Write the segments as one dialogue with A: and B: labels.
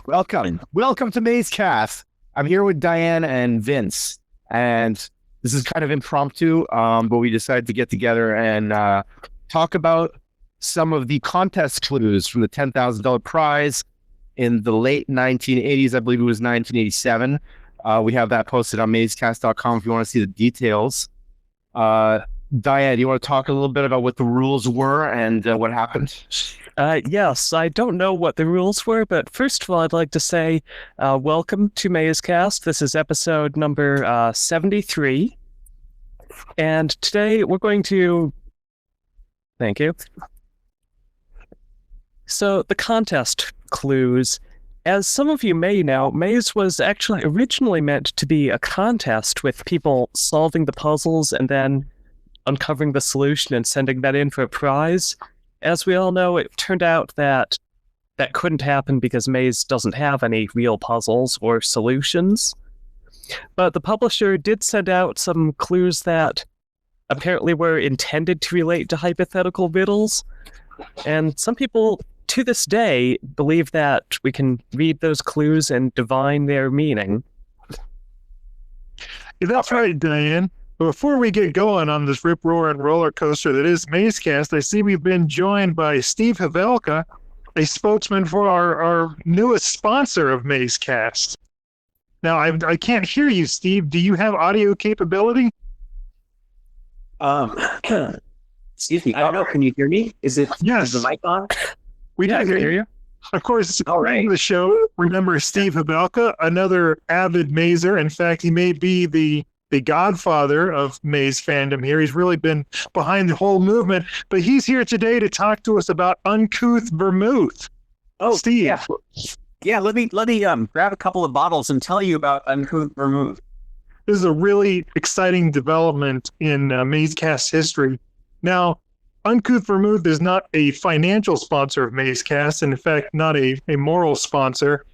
A: Welcome to Mazecast. I'm here with Diane and Vince, and this is kind of impromptu, but we decided to get together and talk about some of the contest clues from the $10,000 prize in the late 1980s. I believe it was 1987. We have that posted on Mazecast.com if you want to see the details. Diane, do you want to talk a little bit about what the rules were and what happened?
B: Yes, I don't know what the rules were, but first of all, I'd like to say welcome to Mazecast. This is episode number 73. And today we're going to... Thank you. So, the contest clues. As some of you may know, Maze was actually originally meant to be a contest with people solving the puzzles and then uncovering the solution and sending that in for a prize. As we all know, it turned out that that couldn't happen because Maze doesn't have any real puzzles or solutions. But the publisher did send out some clues that apparently were intended to relate to hypothetical riddles. And some people, to this day, believe that we can read those clues and divine their meaning.
C: Yeah, that's right, Diane. Before we get going on this rip-roaring roller coaster that is Mazecast, I see we've been joined by Steve Havelka, a spokesman for our newest sponsor of Mazecast. Now, I can't hear you, Steve. Do you have audio capability?
D: Excuse me. I don't know. Can you hear me?
C: Yes.
D: Is the mic on?
C: We can hear you. Of course,
D: all right.
C: The show, remember Steve Havelka, another avid Mazer. In fact, he may be the godfather of Maze fandom here. He's really been behind the whole movement, but he's here today to talk to us about Uncouth Vermouth.
D: Oh,
C: Steve.
D: Yeah, let me grab a couple of bottles and tell you about Uncouth Vermouth.
C: This is a really exciting development in Mazecast history. Now, Uncouth Vermouth is not a financial sponsor of Mazecast, and in fact, not a moral sponsor.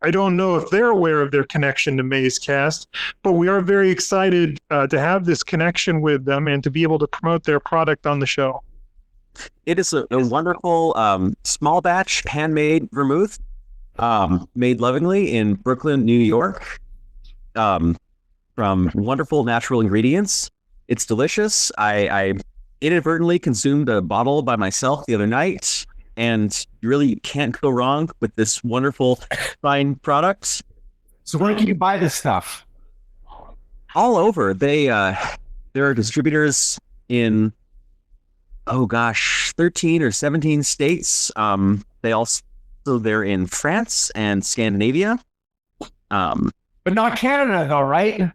C: I don't know if they're aware of their connection to Mazecast, but we are very excited to have this connection with them and to be able to promote their product on the show.
D: It is a wonderful small batch handmade vermouth made lovingly in Brooklyn, New York, from wonderful natural ingredients. It's delicious. I inadvertently consumed a bottle by myself the other night, and you really can't go wrong with this wonderful, fine product.
A: So where can you buy this stuff?
D: All over. There are distributors in, 13 or 17 states. They're in France and Scandinavia.
A: But not Canada, though, right?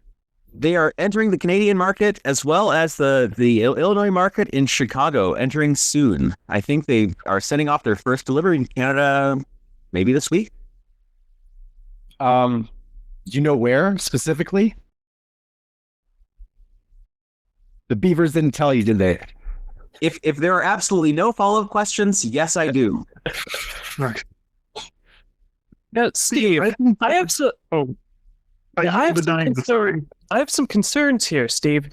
D: They are entering the Canadian market as well as the Illinois market in Chicago, entering soon. I think they are sending off their first delivery in Canada maybe this week.
A: Do you know where specifically? The Beavers didn't tell you, did they?
D: If there are absolutely no follow-up questions, yes, I do.
C: Right.
B: Now, Steve, I have some concerns here, Steve.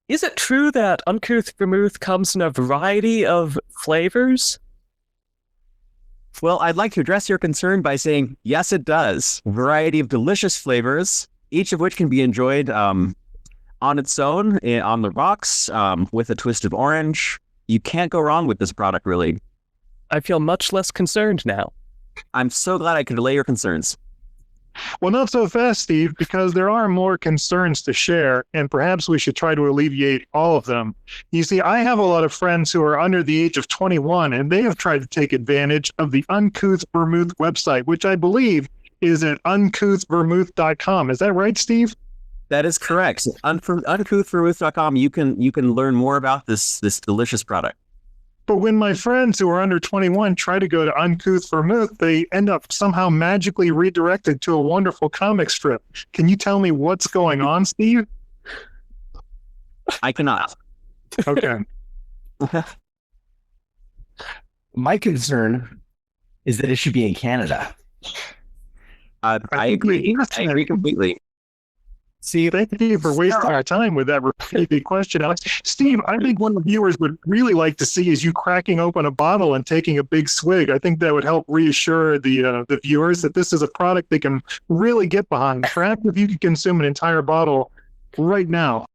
B: Is it true that Uncouth Vermouth comes in a variety of flavors?
D: Well, I'd like to address your concern by saying, yes, it does. A variety of delicious flavors, each of which can be enjoyed on its own, on the rocks, with a twist of orange. You can't go wrong with this product, really.
B: I feel much less concerned now.
D: I'm so glad I could allay your concerns.
C: Well, not so fast, Steve, because there are more concerns to share, and perhaps we should try to alleviate all of them. You see, I have a lot of friends who are under the age of 21, and they have tried to take advantage of the Uncouth Vermouth website, which I believe is at uncouthvermouth.com. Is that right, Steve?
D: That is correct. Uncouthvermouth.com, you can learn more about this delicious product.
C: But when my friends who are under 21 try to go to Uncouth Vermouth, they end up somehow magically redirected to a wonderful comic strip. Can you tell me what's going on, Steve?
D: I cannot.
C: Okay.
A: My concern is that it should be in Canada.
D: I agree. I agree completely.
A: See,
C: Thank you for wasting our time with that repeated question, Alex. Steve, I think one of the viewers would really like to see is you cracking open a bottle and taking a big swig. I think that would help reassure the viewers that this is a product they can really get behind. Perhaps if you could consume an entire bottle right now.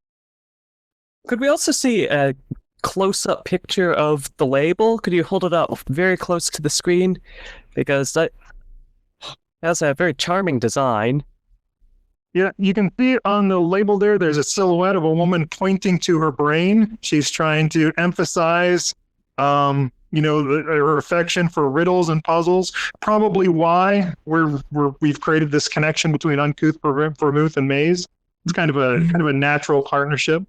B: Could we also see a close-up picture of the label? Could you hold it up very close to the screen? Because that has a very charming design.
C: Yeah, you can see it on the label there. There's a silhouette of a woman pointing to her brain. She's trying to emphasize, her affection for riddles and puzzles. Probably why we've created this connection between Uncouth, Vermouth, and Maze. It's kind of a natural partnership.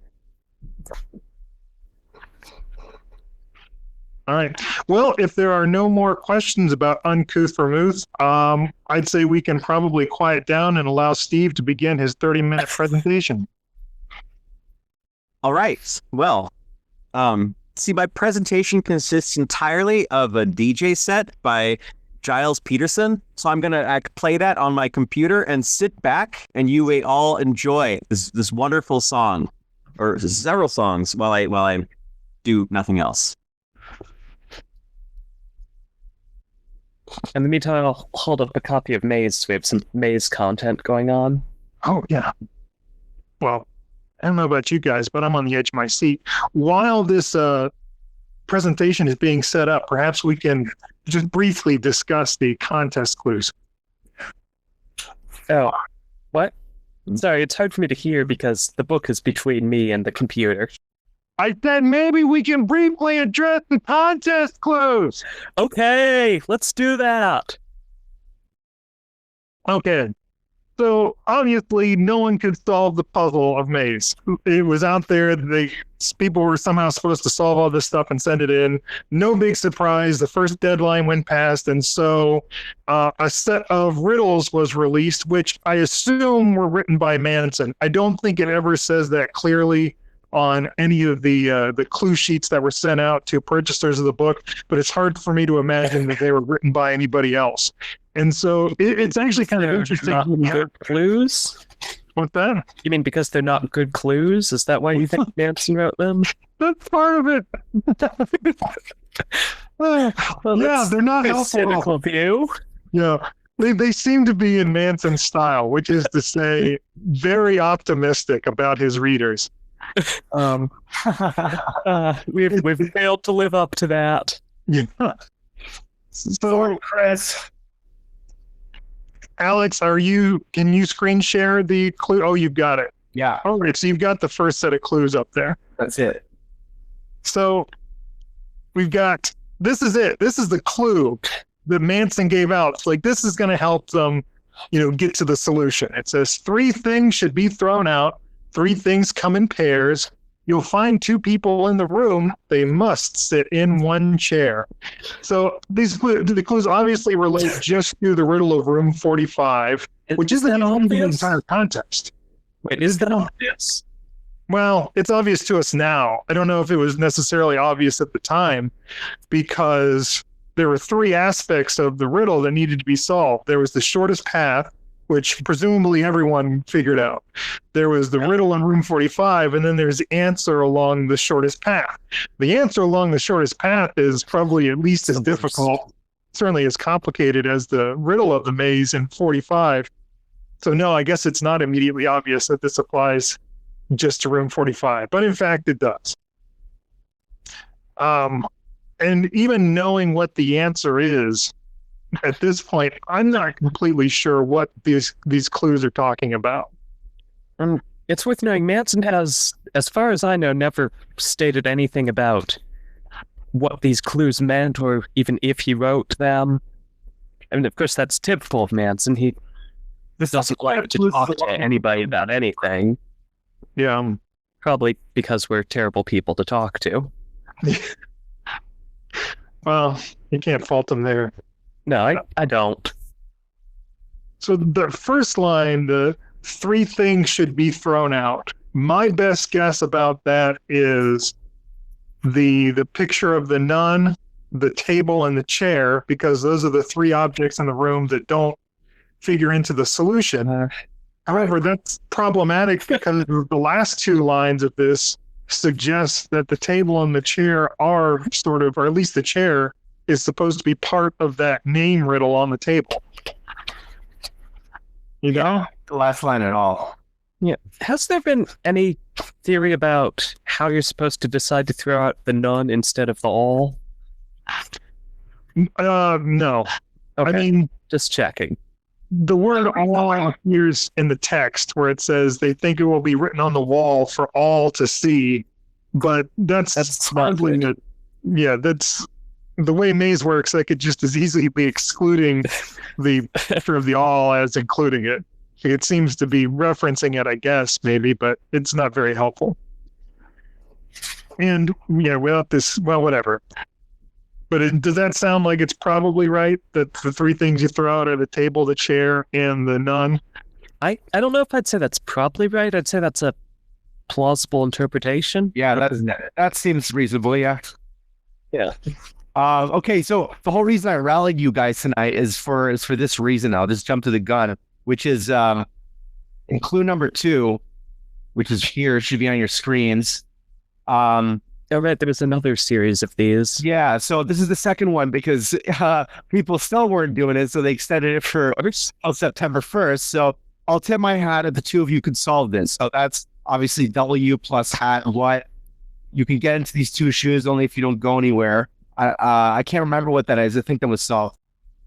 C: All right. Well, if there are no more questions about Uncouth Vermouth, I'd say we can probably quiet down and allow Steve to begin his 30-minute presentation.
D: All right. Well, see, my presentation consists entirely of a DJ set by Giles Peterson. So I'm going to play that on my computer and sit back, and you may all enjoy this wonderful song, or several songs, while I do nothing else.
B: In the meantime, I'll hold up a copy of Maze, so we have some Maze content going on.
C: Oh, yeah. Well, I don't know about you guys, but I'm on the edge of my seat. While this presentation is being set up, perhaps we can just briefly discuss the contest clues.
B: Oh, what? Sorry, it's hard for me to hear because the book is between me and the computer.
C: I said maybe we can briefly address the contest clues.
B: Okay, let's do that.
C: Okay. So obviously no one could solve the puzzle of Maze. It was out there. People were somehow supposed to solve all this stuff and send it in. No big surprise. The first deadline went past, and so a set of riddles was released, which I assume were written by Manson. I don't think it ever says that clearly on any of the clue sheets that were sent out to purchasers of the book, but it's hard for me to imagine that they were written by anybody else. And so it's actually kind of interesting.
B: Not good clues?
C: What's that?
B: You mean because they're not good clues? Is that why you think Manson wrote them?
C: That's part of it. Yeah, they're not helpful.
B: Cynical view.
C: Yeah. They seem to be in Manson's style, which is to say very optimistic about his readers.
B: We've failed to live up to that.
C: Yeah. So,
A: Chris.
C: Alex, can you screen share the clue? Oh, you've got it.
A: Yeah,
C: All right, so you've got the first set of clues up there.
A: that's it.
C: So we've got, this is it. This is the clue that Manson gave out. It's like, this is going to help them, get to the solution. It says 3 things should be thrown out. 3 things come in pairs. You'll find 2 people in the room. They must sit in 1 chair. So the clues obviously relate just to the riddle of room 45, which is the entire context.
B: Wait, is that obvious?
C: Well, it's obvious to us now. I don't know if it was necessarily obvious at the time, because there were 3 aspects of the riddle that needed to be solved. There was the shortest path, which presumably everyone figured out. There was the riddle in room 45, and then there's the answer along the shortest path. The answer along the shortest path is probably at least as difficult, certainly as complicated as the riddle of the maze in 45. So no, I guess it's not immediately obvious that this applies just to room 45, but in fact it does. And even knowing what the answer is, at this point, I'm not completely sure what these clues are talking about.
B: It's worth knowing Manson has, as far as I know, never stated anything about what these clues meant, or even if he wrote them. I mean, of course, that's typical of Manson. He doesn't like to talk to anybody about anything.
C: Yeah.
B: Probably because we're terrible people to talk to.
C: Well, you can't fault him there.
B: No, I don't.
C: So the first line, the 3 things should be thrown out. My best guess about that is the picture of the nun, the table, and the chair, because those are the 3 objects in the room that don't figure into the solution. However, that's problematic because the last two lines of this suggest that the table and the chair are sort of, or at least the chair is supposed to be part of that name riddle on the table. You know?
A: The last line at all.
B: Yeah. Has there been any theory about how you're supposed to decide to throw out the none instead of the all?
C: No.
B: Okay.
C: I mean,
B: just checking.
C: the word all appears in the text where it says they think it will be written on the wall for all to see, but that's hardly it. Yeah, that's the way Maze works. That could just as easily be excluding the picture of the all as including it. It seems to be referencing it, I guess, maybe, but it's not very helpful. And yeah, without this, well, whatever. But does that sound like it's probably right that the three things you throw out are the table, the chair, and the nun?
B: I don't know if I'd say that's probably right. I'd say that's a plausible interpretation.
A: Yeah, that seems reasonable. Yeah.
B: Yeah.
A: Okay, so the whole reason I rallied you guys tonight is for this reason. I'll just jump to the gun, which is in clue number 2, which is here, should be on your screens.
B: Oh, right, there was another series of these.
A: Yeah, so this is the second one because people still weren't doing it, so they extended it for September 1st. So I'll tip my hat at the two of you could solve this. So that's obviously W plus hat and what. You can get into these two shoes only if you don't go anywhere. I can't remember what that is. I think that was solved.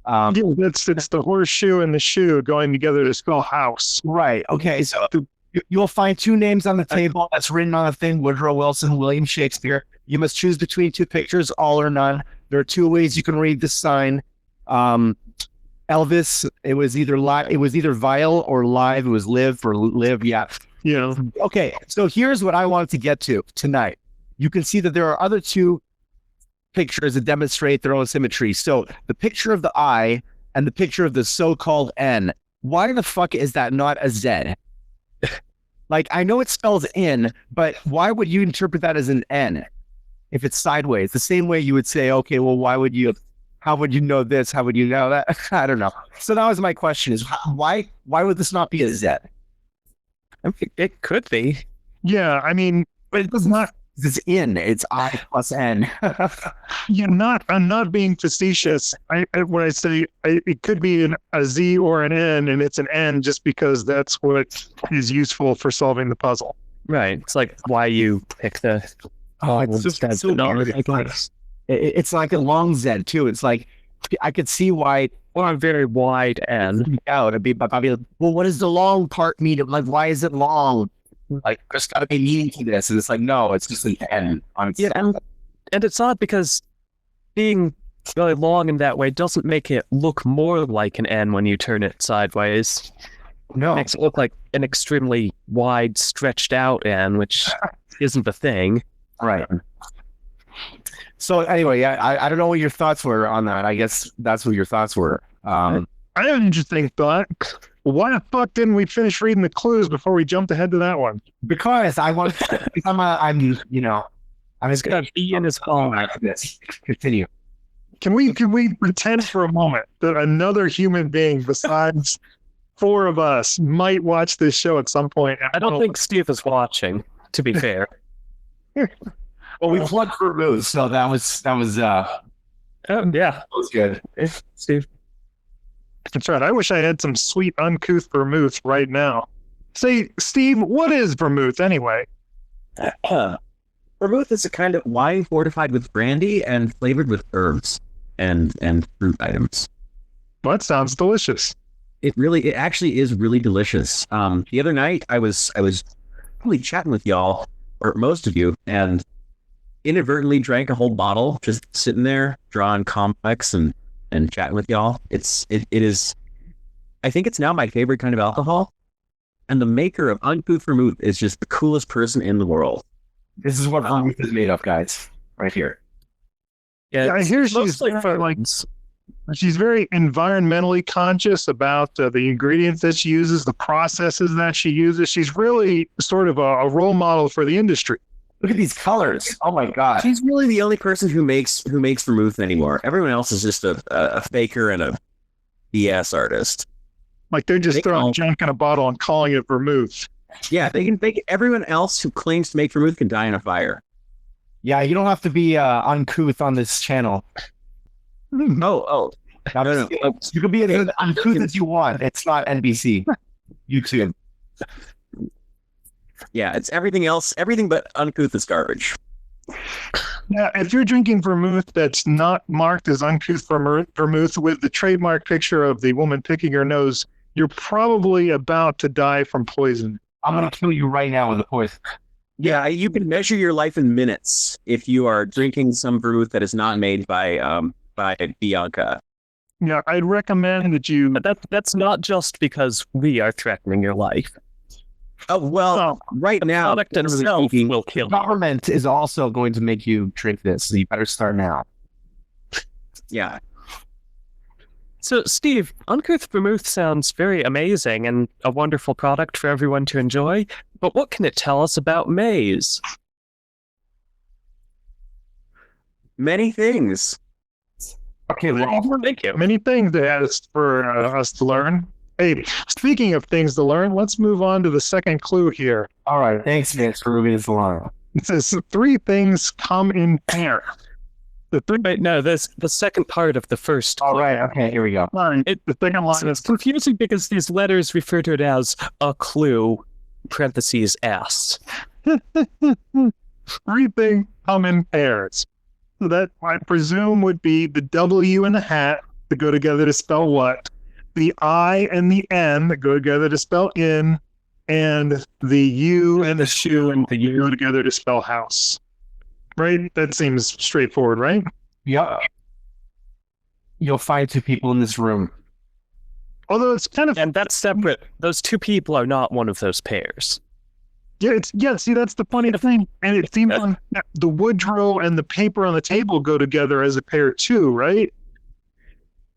C: Yeah, it's the horseshoe and the shoe going together to spell house.
A: Right. Okay. So you'll find two names on the table that's written on a thing: Woodrow Wilson, William Shakespeare. You must choose between two pictures, all or none. There are two ways you can read this sign. Elvis, it was either vile or live. It was live or live. Yeah.
C: Yeah.
A: Okay. So here's what I wanted to get to tonight. You can see that there are other two pictures that demonstrate their own symmetry. So the picture of the I and the picture of the so-called N. Why the fuck is that not a Z? Like, I know it spells in, but why would you interpret that as an N if it's sideways? The same way you would say, okay, well, how would you know this? How would you know that? I don't know. So that was my question is why would this not be a Z?
B: I mean, it could be.
C: Yeah, I mean,
A: But it does not. It's in. It's I plus N.
C: I'm not being facetious. When I say it could be a Z or an N, and it's an N just because that's what is useful for solving the puzzle.
B: Right. It's like why you pick the.
A: It's just so weird. It's like a long Z too. It's like I could see why.
B: Or a very wide N.
A: Yeah, I'd be like, well, what does the long part mean? Like, why is it long? Like, there's got to be meaning to this, and it's like, no, it's just an N on its
B: and it's odd because being really long in that way doesn't make it look more like an N when you turn it sideways.
A: No,
B: It makes it look like an extremely wide, stretched out N, which isn't the thing.
A: right. So anyway, I don't know what your thoughts were on that. I guess that's what your thoughts were.
C: I have an interesting thought. Why the fuck didn't we finish reading the clues before we jumped ahead to that one?
A: Because I want, I'm just
B: Gonna be in his phone.
A: like this. Continue.
C: Can we pretend for a moment that another human being besides four of us might watch this show at some point?
B: I don't think Steve is watching, to be fair.
A: Well, we plugged for Vermouth, so that was
B: Yeah.
A: good.
B: Steve.
C: That's right. I wish I had some sweet uncouth vermouth right now. Say, Steve, what is vermouth anyway?
D: Vermouth is a kind of wine fortified with brandy and flavored with herbs and fruit items.
C: Well, that sounds delicious.
D: It actually is really delicious. The other night I was probably chatting with y'all, or most of you, and inadvertently drank a whole bottle, just sitting there drawing comics and chatting with y'all. It is, I think it's now my favorite kind of alcohol. And the maker of Uncouth Vermouth is just the coolest person in the world.
A: This is what Vermouth is made of, guys. Right here.
C: Yeah, I hear she's
B: mostly
C: she's very environmentally conscious about the ingredients that she uses, the processes that she uses. She's really sort of a role model for the industry.
A: Look at these colors. Oh my god.
D: She's really the only person who makes vermouth anymore. Everyone else is just a faker and a BS artist.
C: Like they're just
D: They
C: throwing
D: can-
C: junk in a bottle and calling it vermouth.
D: Yeah, everyone else who claims to make vermouth can die in a fire.
A: Yeah, you don't have to be uncouth on this channel.
D: Oh,
A: Now,
D: no.
A: You can be as uncouth as you want. It's not NBC. YouTube.
D: Yeah, it's everything else. Everything but uncouth is garbage.
C: Now, if you're drinking vermouth that's not marked as uncouth vermouth with the trademark picture of the woman picking her nose, you're probably about to die from poison.
A: I'm gonna kill you right now with a poison.
D: Yeah, you can measure your life in minutes if you are drinking some vermouth that is not made by Bianca.
C: Yeah, I'd recommend that you.
B: But that's not just because we are threatening your life.
D: Oh well,
C: Oh,
D: right now,
B: Product itself will kill you.
A: Government is also going to make you drink this, so you better start now.
D: yeah.
B: So, Steve, Uncouth Vermouth sounds very amazing and a wonderful product for everyone to enjoy, but what can it tell us about Maze?
D: Many things.
A: Okay, well,
B: Thank you.
C: many things it has for us to learn. Hey, speaking of things to learn, let's move on to the second clue here.
A: all right. Thanks, Vince, for moving this along.
C: It says three things come in pair. The third
B: Wait, no, this the second part of the first.
A: All right. Okay, here we go.
C: line,
B: It-
C: the second line
B: So
C: is
B: it's confusing because these letters refer to it as a clue, parentheses S.
C: three things come in pairs. So that I presume would be the W and the hat that go together to spell what, the I and the N that go together to spell in, and the U and the shoe and the U go together to spell house. Right? That seems straightforward, right?
A: Yeah. You'll find two people in this room.
C: Although it's kind of
B: And that's separate. Those two people are not one of those pairs.
C: see, that's the funny thing. And it seems like the Woodrow and the paper on the table go together as a pair too, right?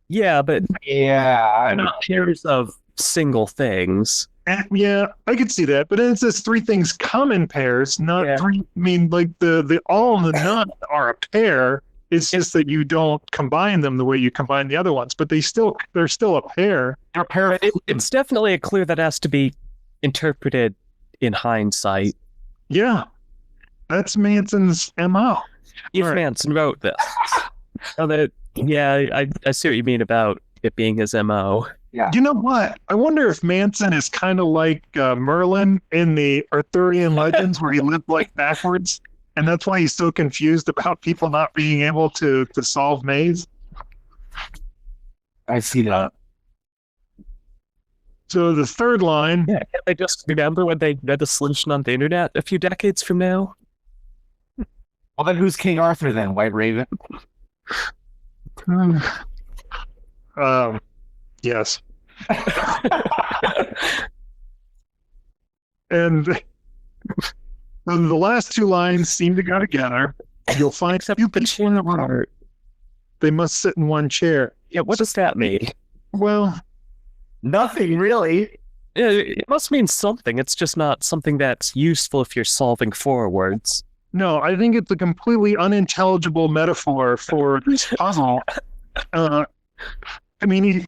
B: Yeah, but
A: Yeah.
B: they're not pairs of single things.
C: And, yeah, I could see that. But then it says three things come in pairs, not
B: Yeah.
C: three. I mean, like the all and the none are a pair. It's just that you don't combine them the way you combine the other ones, but they're still a pair.
A: They're a pair of
B: It's definitely a clue that has to be interpreted in hindsight.
C: Yeah, that's Manson's MO.
B: If
C: Right.
B: Manson wrote this. I see what you mean about it being his MO.
C: You know what? I wonder if Manson is kind of like Merlin in the Arthurian legends, where he lived like backwards, and that's why he's so confused about people not being able to solve maze.
A: I see that.
C: So the third line,
B: Yeah, can't they just remember when they read the solution on the internet a few decades from now?
A: Well, then who's King Arthur then? White Raven?
C: yes, and the last two lines seem to go together. You'll find
B: Except
C: few
B: the
C: people in the room.
B: part.
C: They must sit in one chair.
B: Yeah, what does that mean?
C: Well,
A: Nothing really.
B: Yeah, it must mean something. It's just not something that's useful if you're solving forwards.
C: no, I think it's a completely unintelligible metaphor for this puzzle. I mean,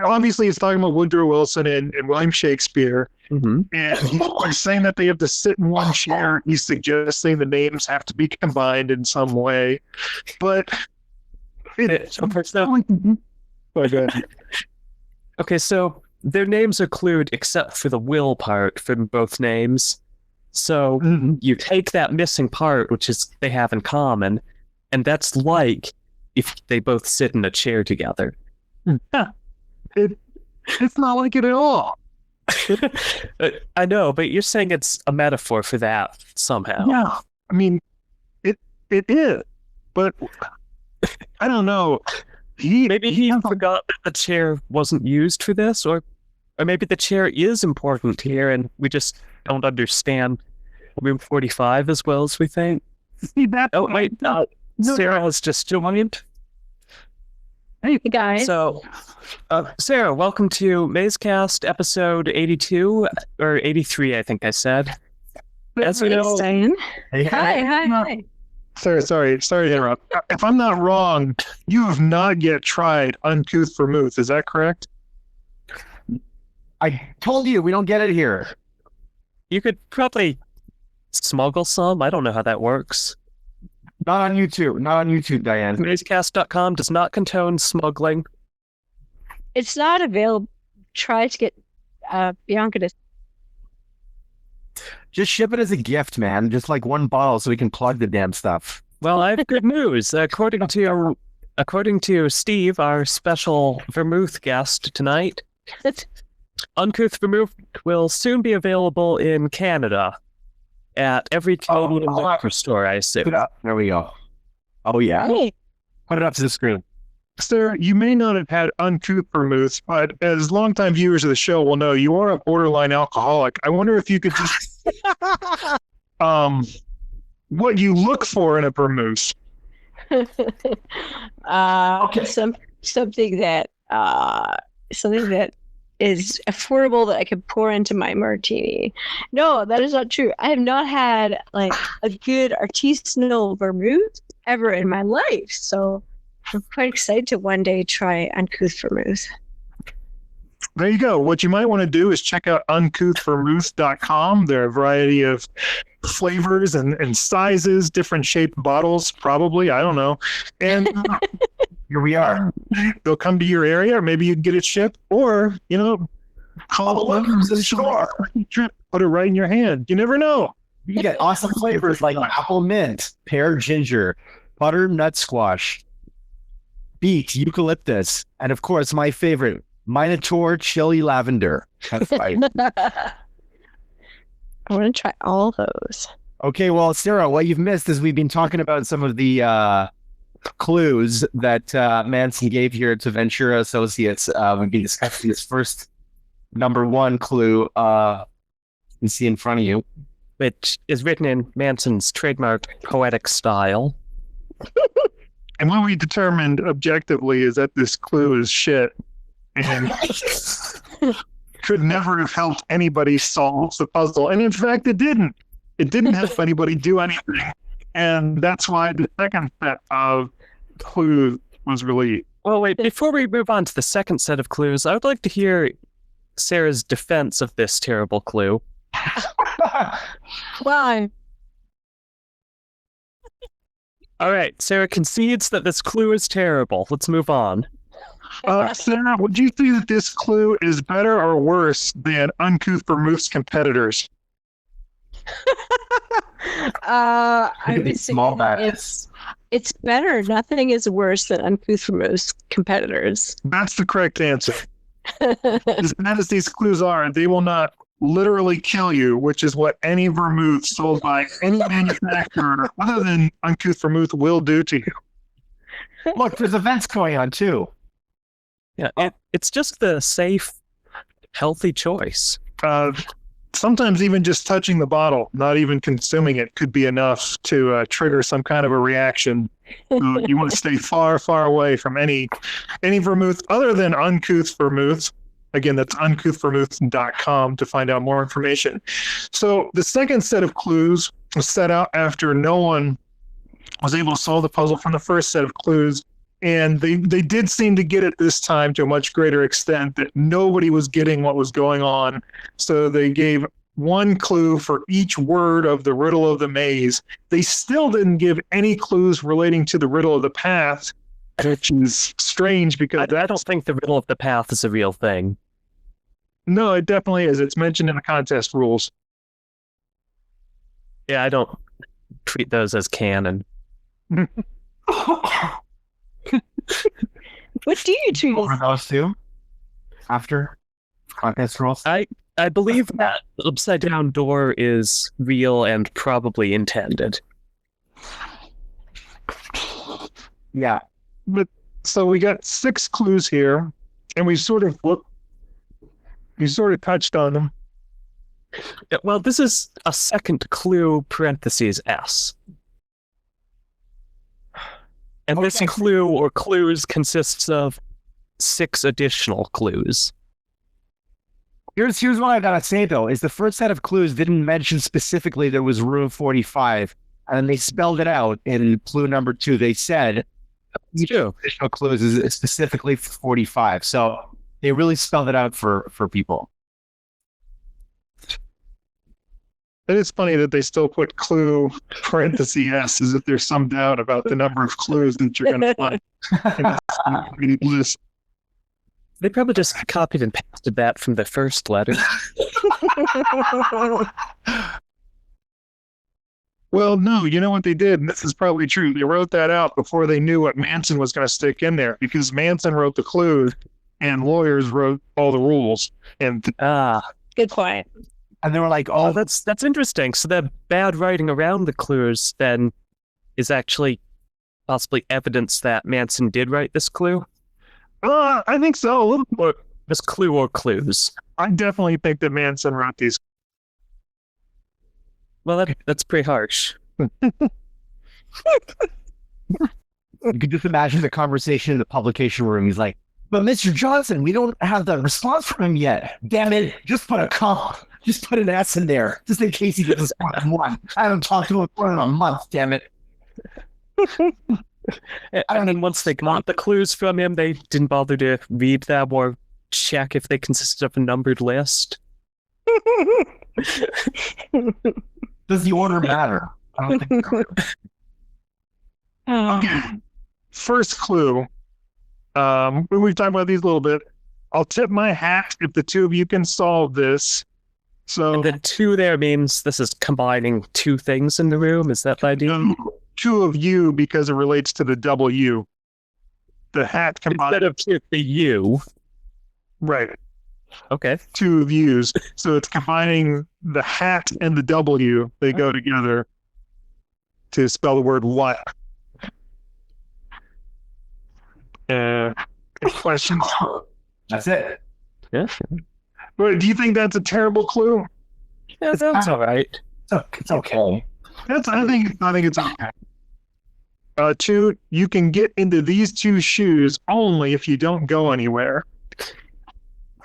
C: obviously he's talking about Woodrow Wilson and William Shakespeare,
B: Mm-hmm.
C: and by saying that they have to sit in one chair, he's suggesting the names have to be combined in some way. But it's
B: Okay, so their names are clued except for the will part from both names. So you take that missing part, which is they have in common, and that's like if they both sit in a chair together.
C: it's not like it at all.
B: I know, but you're saying it's a metaphor for that somehow.
C: Yeah, I mean, it is, but I don't know.
B: Maybe he forgot that the chair wasn't used for this, or maybe the chair is important here and we just don't understand room 45 as well as we think.
C: see that.
B: Oh, wait,
C: no.
B: Sarah has just joined.
E: Hey guys.
B: So, Sarah, welcome to Mazecast episode 82, or 83, I think I said. As you know,
E: Diane.
A: Hey,
E: Hi.
C: Sorry to interrupt. If I'm not wrong, you have not yet tried Uncouth Vermouth. Is that correct?
A: I told you we don't get it here.
B: You could probably smuggle some. I don't know how that works.
A: Not on YouTube. Not on YouTube, Diane.
B: Mazecast.com does not condone smuggling.
E: It's not available. Try to get Bianca to.
A: Just ship it as a gift, man. Just like one bottle so we can plug the damn stuff.
B: Well, I have good news. According to Steve, our special Vermouth guest tonight, Uncouth Vermouth will soon be available in Canada at every Canadian liquor store, I assume.
A: Put it up. There we go. Oh, yeah.
E: Hey,
A: Put it up to the screen.
C: Sarah, you may not have had Uncouth Vermouth, but as longtime viewers of the show will know, you are a borderline alcoholic. I wonder if you could just what you look for in a vermouth.
E: something that is affordable that I could pour into my martini. No, that is not true. I have not had like a good artisanal vermouth ever in my life, so I'm quite excited to one day try Uncouth Vermouth.
C: There you go. What you might want to do is check out uncouthvermouth.com. There are a variety of flavors and sizes, different shaped bottles, probably. I don't know. And
A: Here we are.
C: they'll come to your area, or maybe you can get it shipped, or, call
A: welcome
C: them
A: to the store.
C: trip, put it right in your hand. You never know.
A: You get awesome flavors like apple mint, pear ginger, butternut squash, beet, eucalyptus, and of course my favorite, Minotaur chili lavender. That's right.
E: I want to try all those.
A: Okay, well, Sarah, what you've missed is we've been talking about some of the clues that Manson gave here to Ventura Associates. We've been discussing his first number one clue you see in front of you.
B: Which is written in Manson's trademark poetic style.
C: And what we determined objectively is that this clue is shit and could never have helped anybody solve the puzzle. And in fact, it didn't. It didn't help anybody do anything. And that's why the second set of clues was really...
B: Well, wait, before we move on to the second set of clues, I would like to hear Sarah's defense of this terrible clue.
E: Why?
B: All right, Sarah concedes that this clue is terrible. Let's move on.
C: Sarah, would you say that this clue is better or worse than Uncouth Vermouth's competitors?
E: I would say
A: Small batches.
E: it's better. Nothing is worse than Uncouth Vermouth's competitors.
C: That's the correct answer. As bad as these clues are, they will not literally kill you, which is what any vermouth sold by any manufacturer other than Uncouth Vermouth will do to you.
A: Look, there's events going on too.
B: Yeah, it's just the safe, healthy choice.
C: Sometimes even just touching the bottle, not even consuming it, could be enough to trigger some kind of a reaction. So you want to stay far, far away from any vermouth other than Uncouth Vermouth. Again, that's uncouthvermouth.com to find out more information. So the second set of clues was set out after no one was able to solve the puzzle from the first set of clues. And they did seem to get it this time to a much greater extent that nobody was getting what was going on. So they gave one clue for each word of the riddle of the maze. They still didn't give any clues relating to the riddle of the path, which is strange because
B: I don't think the riddle of the path is a real thing.
C: No, it definitely is. It's mentioned in the contest rules.
B: Yeah, I don't treat those as canon.
E: What do you treat
A: Over those two after contest rules.
B: I believe that upside down door is real and probably intended.
A: Yeah.
C: But so we got 6 clues here, and we sort of touched on them.
B: Yeah, well, this is a second clue, parentheses S. And this
A: Okay.
B: clue or clues consists of 6 additional clues.
A: Here's what I gotta say though, is the first set of clues didn't mention specifically there was room 45, and then they spelled it out in clue number 2. They said each
B: true.
A: additional clues is specifically for 45. So they really spelled it out for people.
C: It is funny that they still put clue parenthesis S as if there's some doubt about the number of clues that you're going to find in this list.
B: They probably just copied and pasted that from the first letter.
C: Well, no, you know what they did? And this is probably true. They wrote that out before they knew what Manson was going to stick in there, because Manson wrote the clues and lawyers wrote all the rules. And
E: Good point.
A: And they were like,
B: Oh, that's interesting. So the bad writing around the clues then is actually possibly evidence that Manson did write this clue?
C: I think so. A little more.
B: This clue or clues?
C: I definitely think that Manson wrote these.
B: Well, that's pretty harsh.
A: you could just imagine the conversation in the publication room. He's like, but Mr. Johnson, we don't have the response from him yet. Damn it. Just put a comma. Just put an S in there, just in case he gives us one. I haven't talked to him for a month, damn it.
B: And then once they got the clues from him, they didn't bother to read them or check if they consisted of a numbered list.
A: Does the order matter? I don't think so.
C: Okay. First clue. We've talked about these a little bit. I'll tip my hat if the two of you can solve this. So
B: And the two there means this is combining two things in the room. Is that the idea?
C: two of you, because it relates to the W. The hat combined.
B: Instead of the U.
C: Right.
B: Okay.
C: Two of yous. So it's combining the hat and the W. They go together to spell the word what. Questions?
A: That's it.
B: Yeah.
C: But do you think that's a terrible clue?
B: Yeah, that's all right.
A: It's okay.
C: I think it's okay. Two, you can get into these two shoes only if you don't go anywhere.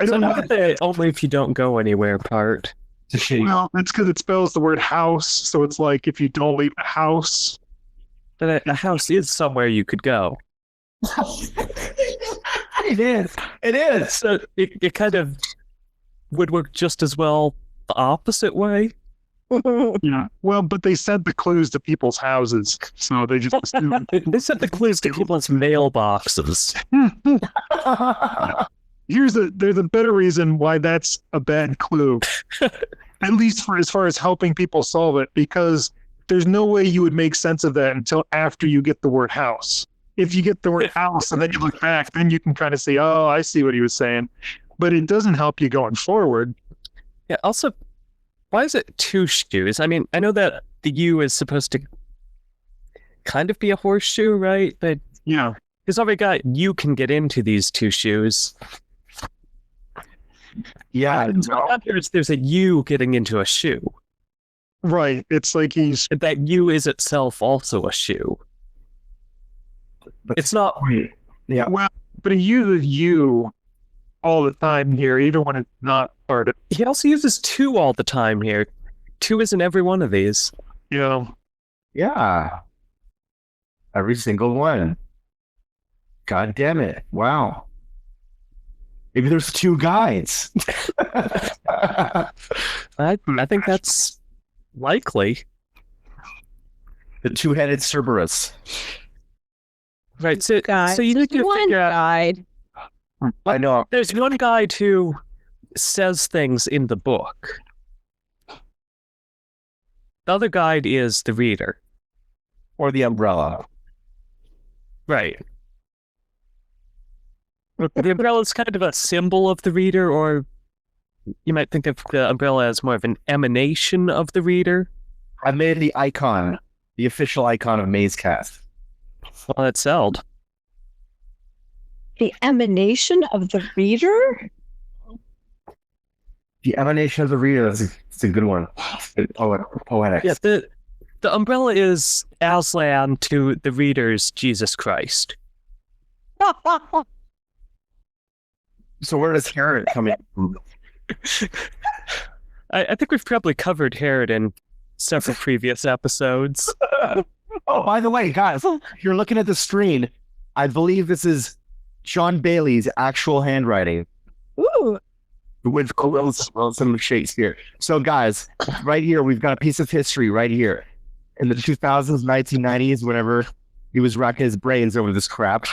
C: I
B: So
C: don't know.
B: not the only if you don't go anywhere part.
A: It's a shame.
C: Well, that's because it spells the word house, so it's like if you don't leave the house.
B: But a house is somewhere you could go.
A: It is. It is.
B: So it kind of would work just as well the opposite way.
C: Yeah. Well, but they sent the clues to people's houses, so they just assumed.
B: They sent the clues to people's mailboxes.
C: There's a better reason why that's a bad clue. At least for as far as helping people solve it, because there's no way you would make sense of that until after you get the word house. If you get the word house and then you look back, then you can kind of say, oh, I see what he was saying. But it doesn't help you going forward.
B: Yeah, also, why is it two shoes? I mean, I know that the U is supposed to kind of be a horseshoe, right? But
C: Yeah.
B: he's already got you can get into these two shoes.
A: Yeah.
B: There's a U getting into a shoe.
C: Right. It's like he's
B: That U is itself also a shoe. It's not.
A: Yeah.
C: well, but he uses you all the time here, even when it's not part of
B: He also uses two all the time here. Two is in every one of these.
C: you know.
A: Yeah. Every single one. God damn it. Wow. Maybe there's two guides.
B: I think that's likely.
A: The two-headed Cerberus.
B: Right. So
E: Guide.
B: you need to
E: One
B: figure out.
E: guide.
A: I know.
B: There's one guide who says things in the book. The other guide is the reader.
A: Or the umbrella.
B: Right. The umbrella is kind of a symbol of the reader, or you might think of the umbrella as more of an emanation of the reader.
A: I made the icon, the official icon of Mazecast.
B: Well, that's Eld.
E: The emanation of the reader?
A: The emanation of the reader. It's a good one. Poetic.
B: Yeah, the umbrella is Aslan to the reader's Jesus Christ.
A: So where does Herod come in?
B: I think we've probably covered Herod in several previous episodes.
A: Oh, by the way, guys, if you're looking at the screen, I believe this is John Bailey's actual handwriting.
E: Ooh.
A: with Wilson Shakespeare. So, guys, right here we've got a piece of history right here in the 2000s, 1990s, whenever he was racking his brains over this crap.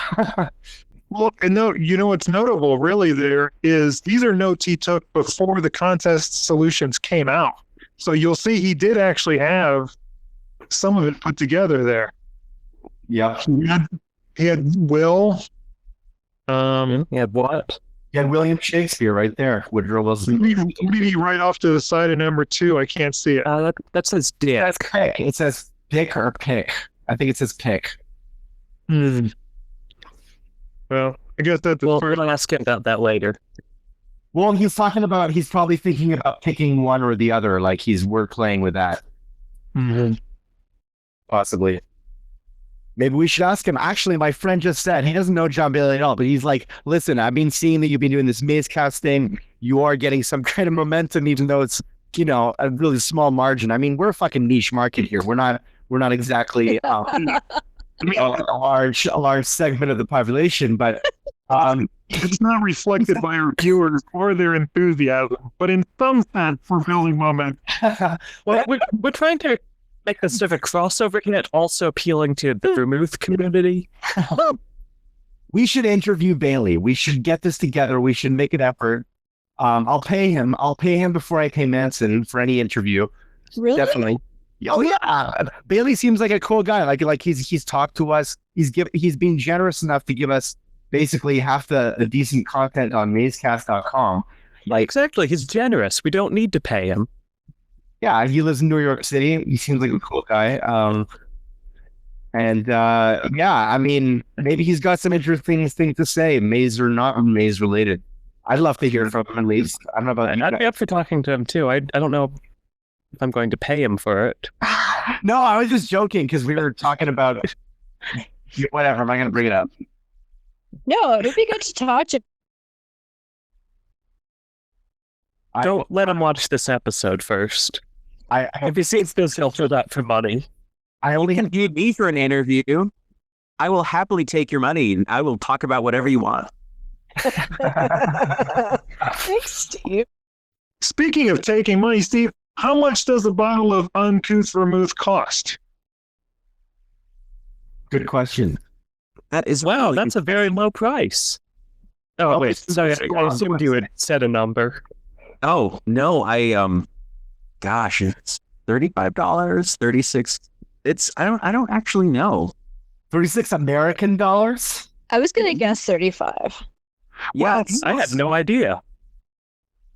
C: Well, and no, you know what's notable really there is these are notes he took before the contest solutions came out. So you'll see he did actually have some of it put together there.
A: Yeah.
C: He had Will.
B: He had what?
A: You had William Shakespeare right there. Woodrow Wilson.
C: What did he write off to the side of number 2? I can't see it.
B: That says dick.
A: That's pick. It says pick or pick. I think it says pick.
C: Well, I guess that's the
B: We'll
C: first.
B: ask him about that later.
A: Well, he's probably thinking about picking one or the other. Like he's word playing with that. Possibly. Maybe we should ask him. Actually, my friend just said he doesn't know John Bailey at all, but he's like, listen, I've been seeing that you've been doing this Mazecast thing. You are getting some kind of momentum, even though it's, a really small margin. I mean, we're a fucking niche market here. We're not exactly a large segment of the population, but
C: It's not reflected by our viewers or their enthusiasm, but in some sense, we're building momentum.
B: Well, we're trying to make this sort of a crossover hit, also appealing to the Vermouth community.
A: we should interview Bailey. We should get this together. We should make an effort. I'll pay him. I'll pay him before I pay Manson for any interview.
E: Really?
A: Definitely. Oh yeah, Bailey seems like a cool guy. Like he's talked to us. He's been generous enough to give us basically half the decent content on Mazecast.com. Like
B: Exactly, he's generous. We don't need to pay him.
A: yeah, he lives in New York City. He seems like a cool guy. Yeah, I mean, maybe he's got some interesting things to say, Maze or not Maze related. I'd love to hear from him at least. I don't know about
B: And I'd be up for talking to him too. I don't know if I'm going to pay him for it.
A: No, I was just joking because we were talking about whatever. I'm not going to bring it up.
E: No, it'd be good to talk to.
B: Don't let him watch this episode first. If he sees this, he'll throw that for money.
A: I only
D: If you need me for an interview, I will happily take your money and I will talk about whatever you want.
E: Thanks, Steve.
C: Speaking of taking money, Steve, how much does a bottle of Uncouth Vermouth cost?
A: good question.
D: That is
B: Wow,
D: really-
B: that's a very low price. Oh, wait. Sorry, I assumed you had said a number.
D: Oh no, gosh, it's $35, 36. I don't actually know.
A: 36 American dollars?
E: I was gonna guess 35.
D: Yeah,
B: I had no idea.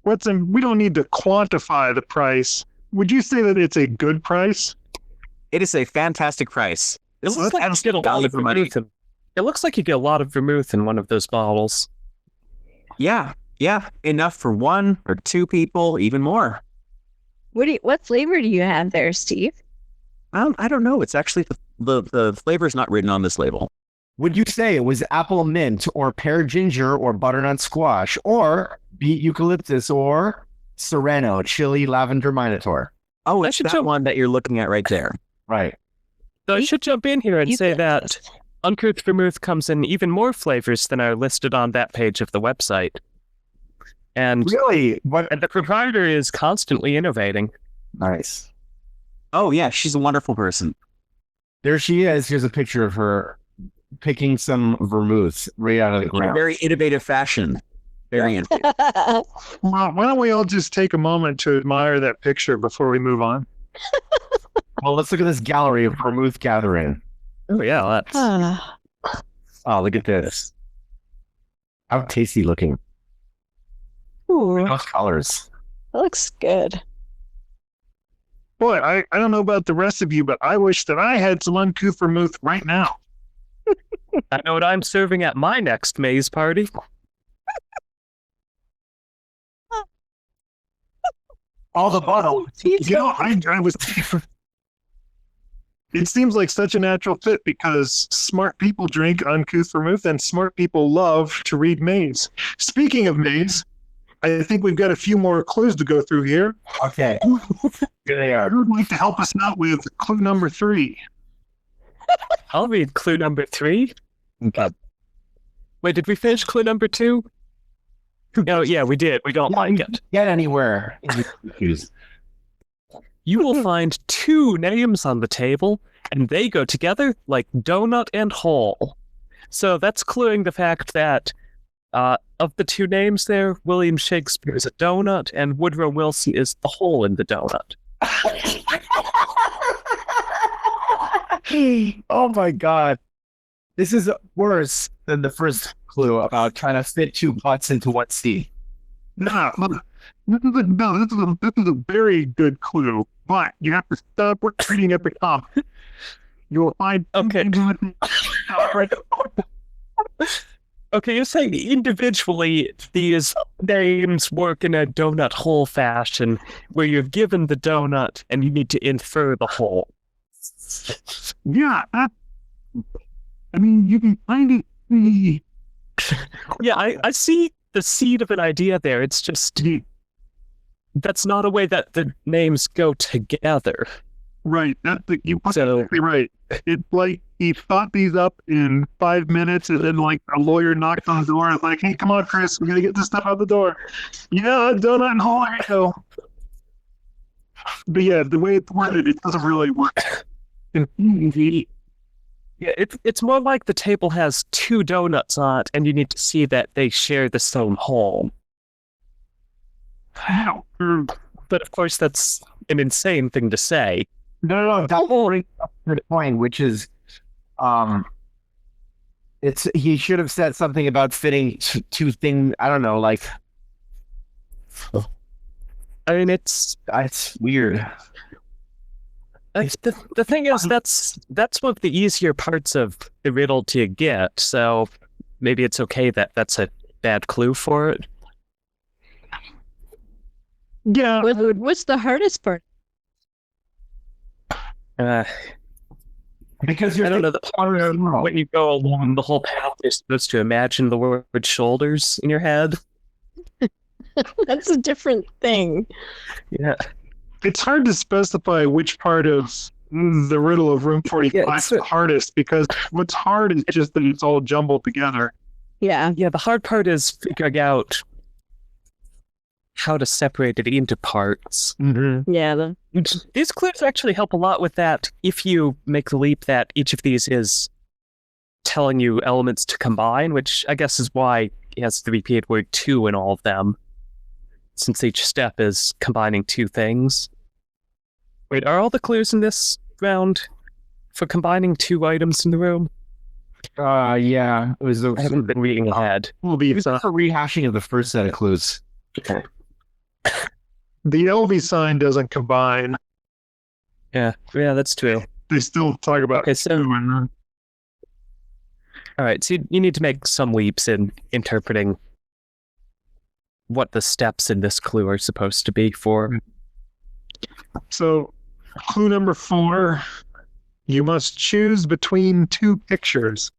C: We don't need to quantify the price. Would you say that it's a good price?
D: it is a fantastic price.
B: It looks like you get a lot
D: value
B: of
D: for money.
B: vermouth. It looks like you get a lot of vermouth in one of those bottles.
D: Yeah, enough for 1 or 2 people, even more.
E: What flavor do you have there, Steve?
D: I don't know. It's actually the flavor is not written on this label.
A: Would you say it was apple mint or pear ginger or butternut squash or beet eucalyptus or sereno, chili lavender minotaur?
D: Oh,
B: I
D: it's
B: should
D: that
B: jump-
D: one that you're looking at right there.
A: Right.
B: So I should jump in here and say that
E: Eucalyptus.
B: Uncouth Vermouth comes in even more flavors than are listed on that page of the website. And
A: Really? What?
B: the proprietor is constantly innovating.
A: Nice.
D: Oh yeah, she's a wonderful person.
A: There she is. Here's a picture of her picking some vermouth right out of the
D: In a
A: ground.
D: very innovative fashion. Very innovative.
C: Well, why don't we all just take a moment to admire that picture before we move on?
A: Well, let's look at this gallery of vermouth gathering.
B: Oh yeah, that's
E: Ah,
A: Oh, look at this. How tasty looking.
E: ooh,
A: Those colors.
E: that looks good.
C: Boy, I don't know about the rest of you, but I wish that I had some Uncouth Vermouth right now.
B: I know what I'm serving at my next maze party.
A: All the bottle.
C: You know, I was. It seems like such a natural fit because smart people drink Uncouth Vermouth and smart people love to read Maze. Speaking of Maze, I think we've got a few more clues to go through here.
A: Okay. Here they are.
C: Who would like to help us out with clue number 3?
B: I'll read clue number 3.
A: Okay.
B: Wait, did we finish clue number 2? Oh, yeah, we did. We don't like it.
A: Get anywhere. in these issues.
B: You will find two names on the table, and they go together like donut and hole. So that's cluing the fact that of the two names there, William Shakespeare is a donut, and Woodrow Wilson is the hole in the donut.
A: Oh my god. This is worse than the first clue about trying to fit two butts into one seat.
C: No, this is a very good clue, but you have to stop reading at the top. You will find
B: Okay.
C: right.
B: Okay, you're saying individually these names work in a donut hole fashion where you're given the donut and you need to infer the hole.
C: Yeah, I mean, you can find it.
B: Yeah, I see the seed of an idea there. It's just that's not a way that the names go together.
C: Right, you're
B: So-
C: exactly right. It's like he thought these up in 5 minutes, and then like a lawyer knocked on the door and like, "Hey, come on, Chris, we gotta get this stuff out the door." Yeah, donut and hole. Here you go. But yeah, the way it's worded, it doesn't really work.
B: Yeah, it's more like the table has two donuts on it and you need to see that they share the same hole.
C: Wow.
B: But of course that's an insane thing to say.
A: No. That's the point, which is, he should have said something about fitting two things. I don't know, like,
B: I mean, it's
A: weird.
B: the thing is that's one of the easier parts of the riddle to get. So maybe it's okay that that's a bad clue for it.
C: Yeah,
E: What's the hardest part?
A: Because
B: I don't know, the part of when you go along the whole path, you're supposed to imagine the word shoulders in your head.
E: That's a different thing.
B: Yeah.
C: it's hard to specify which part of the riddle of Room 45
B: Yeah,
C: is the hardest, because what's hard is just that it's all jumbled together.
E: Yeah.
B: Yeah, the hard part is figuring out how to separate it into parts.
C: Mm-hmm.
E: Yeah.
B: These clues actually help a lot with that if you make the leap that each of these is telling you elements to combine, which I guess is why it has the repeated word two in all of them, since each step is combining two things. Wait, are all the clues in this round for combining two items in the room?
A: Yeah, it was
B: I haven't been reading ahead.
C: Will be
A: a rehashing of the first set of clues.
C: the LV sign doesn't combine.
B: Yeah, that's true.
C: They still talk about
B: Okay, so
C: two and
B: all right, so you need to make some leaps in interpreting what the steps in this clue are supposed to be for.
C: so clue number 4, you must choose between two pictures.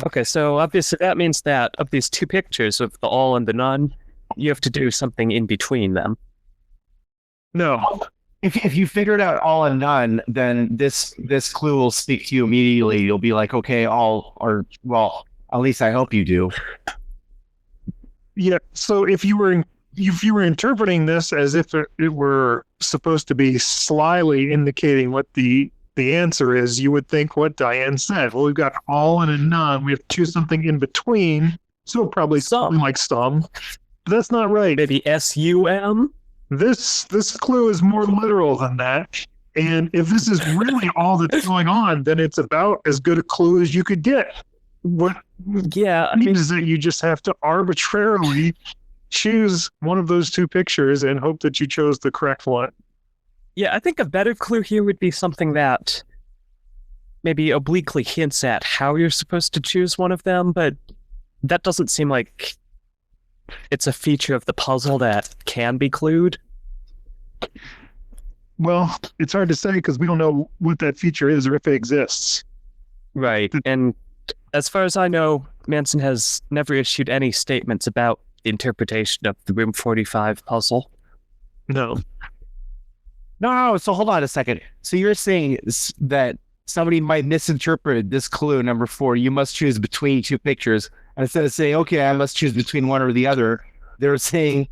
B: Okay, so obviously that means that of these two pictures of the all and the none, you have to do something in between them.
C: No,
A: If you figured out all and none, then this clue will speak to you immediately. You'll be like, okay, all, or well, at least I hope you do.
C: yeah. So if you were interpreting this as if it were supposed to be slyly indicating what the answer is, you would think what Diane said. Well, we've got all and a none. We have to choose something in between. So probably something like some. But that's not right.
B: Maybe SUM?
C: This clue is more literal than that. And if this is really all that's going on, then it's about as good a clue as you could get. What
B: Yeah, I
C: means
B: mean,
C: is that you just have to arbitrarily choose one of those two pictures and hope that you chose the correct one.
B: yeah, I think a better clue here would be something that maybe obliquely hints at how you're supposed to choose one of them, but that doesn't seem like it's a feature of the puzzle that can be clued.
C: Well, it's hard to say because we don't know what that feature is or if it exists.
B: Right. And as far as I know, Manson has never issued any statements about the interpretation of the Room 45 puzzle.
C: No.
A: No, so hold on a second. So you're saying that somebody might misinterpret this clue number 4. You must choose between two pictures And instead of saying, okay, I must choose between one or the other, they're saying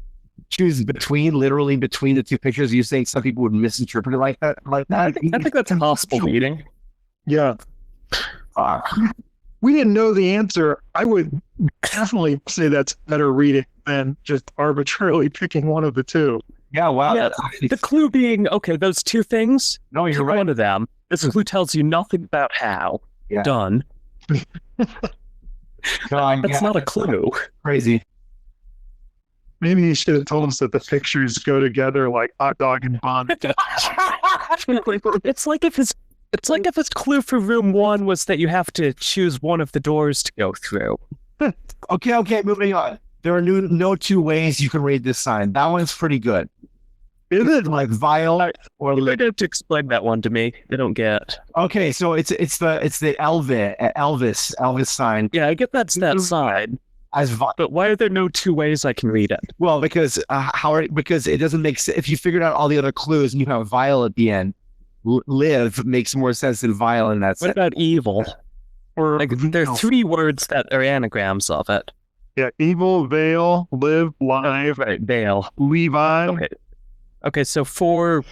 A: choose between, literally between the two pictures. You think some people would misinterpret it like that?
B: I think that's a possible reading.
C: Yeah. We didn't know the answer. I would definitely say that's better reading than just arbitrarily picking one of the two.
A: Yeah, wow.
B: Yeah, the clue being, okay, those two things,
A: No, you're
B: pick
A: right.
B: one of them. This clue tells you nothing about how.
A: Yeah.
B: Done.
A: God,
B: That's not a clue.
A: crazy.
C: Maybe you should have told us that the pictures go together like hot dog and bun.
B: It's like if his clue for room 1 was that you have to choose one of the doors to go through.
A: Okay, moving on. There are no two ways you can read this sign. That one's pretty good.
C: Is it?
A: Like vile or
B: You might have to explain that one to me. I don't get.
A: okay, so it's the Elvis sign
B: Yeah, I get that's that side,
A: as
B: but why are there no two ways I can read it?
A: well because because it doesn't make sense if you figured out all the other clues and you have vile at the end. Live makes more sense than vile in that
B: What
A: sense.
B: about evil?
C: Or
B: Like there are 3 words that are anagrams of it.
C: yeah, evil, veil, live, live,
B: Right, Dale.
C: Levi.
B: Okay, so 4.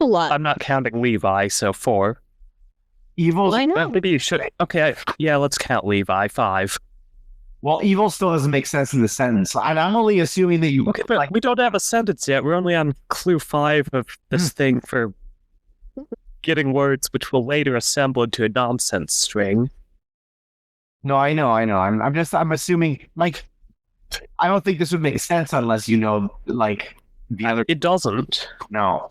E: A lot.
B: I'm not counting Levi, so 4.
A: Evil.
E: Why
B: Well,
E: not?
B: maybe you should. Okay, yeah, let's count Levi. 5.
A: Well, evil still doesn't make sense in the sentence. And I'm only assuming that you
B: Okay, but we don't have a sentence yet. We're only on clue 5 of this thing for getting words which will later assemble into a nonsense string.
A: No, I know. I'm assuming like I don't think this would make sense unless you know like the other.
B: It doesn't.
A: No.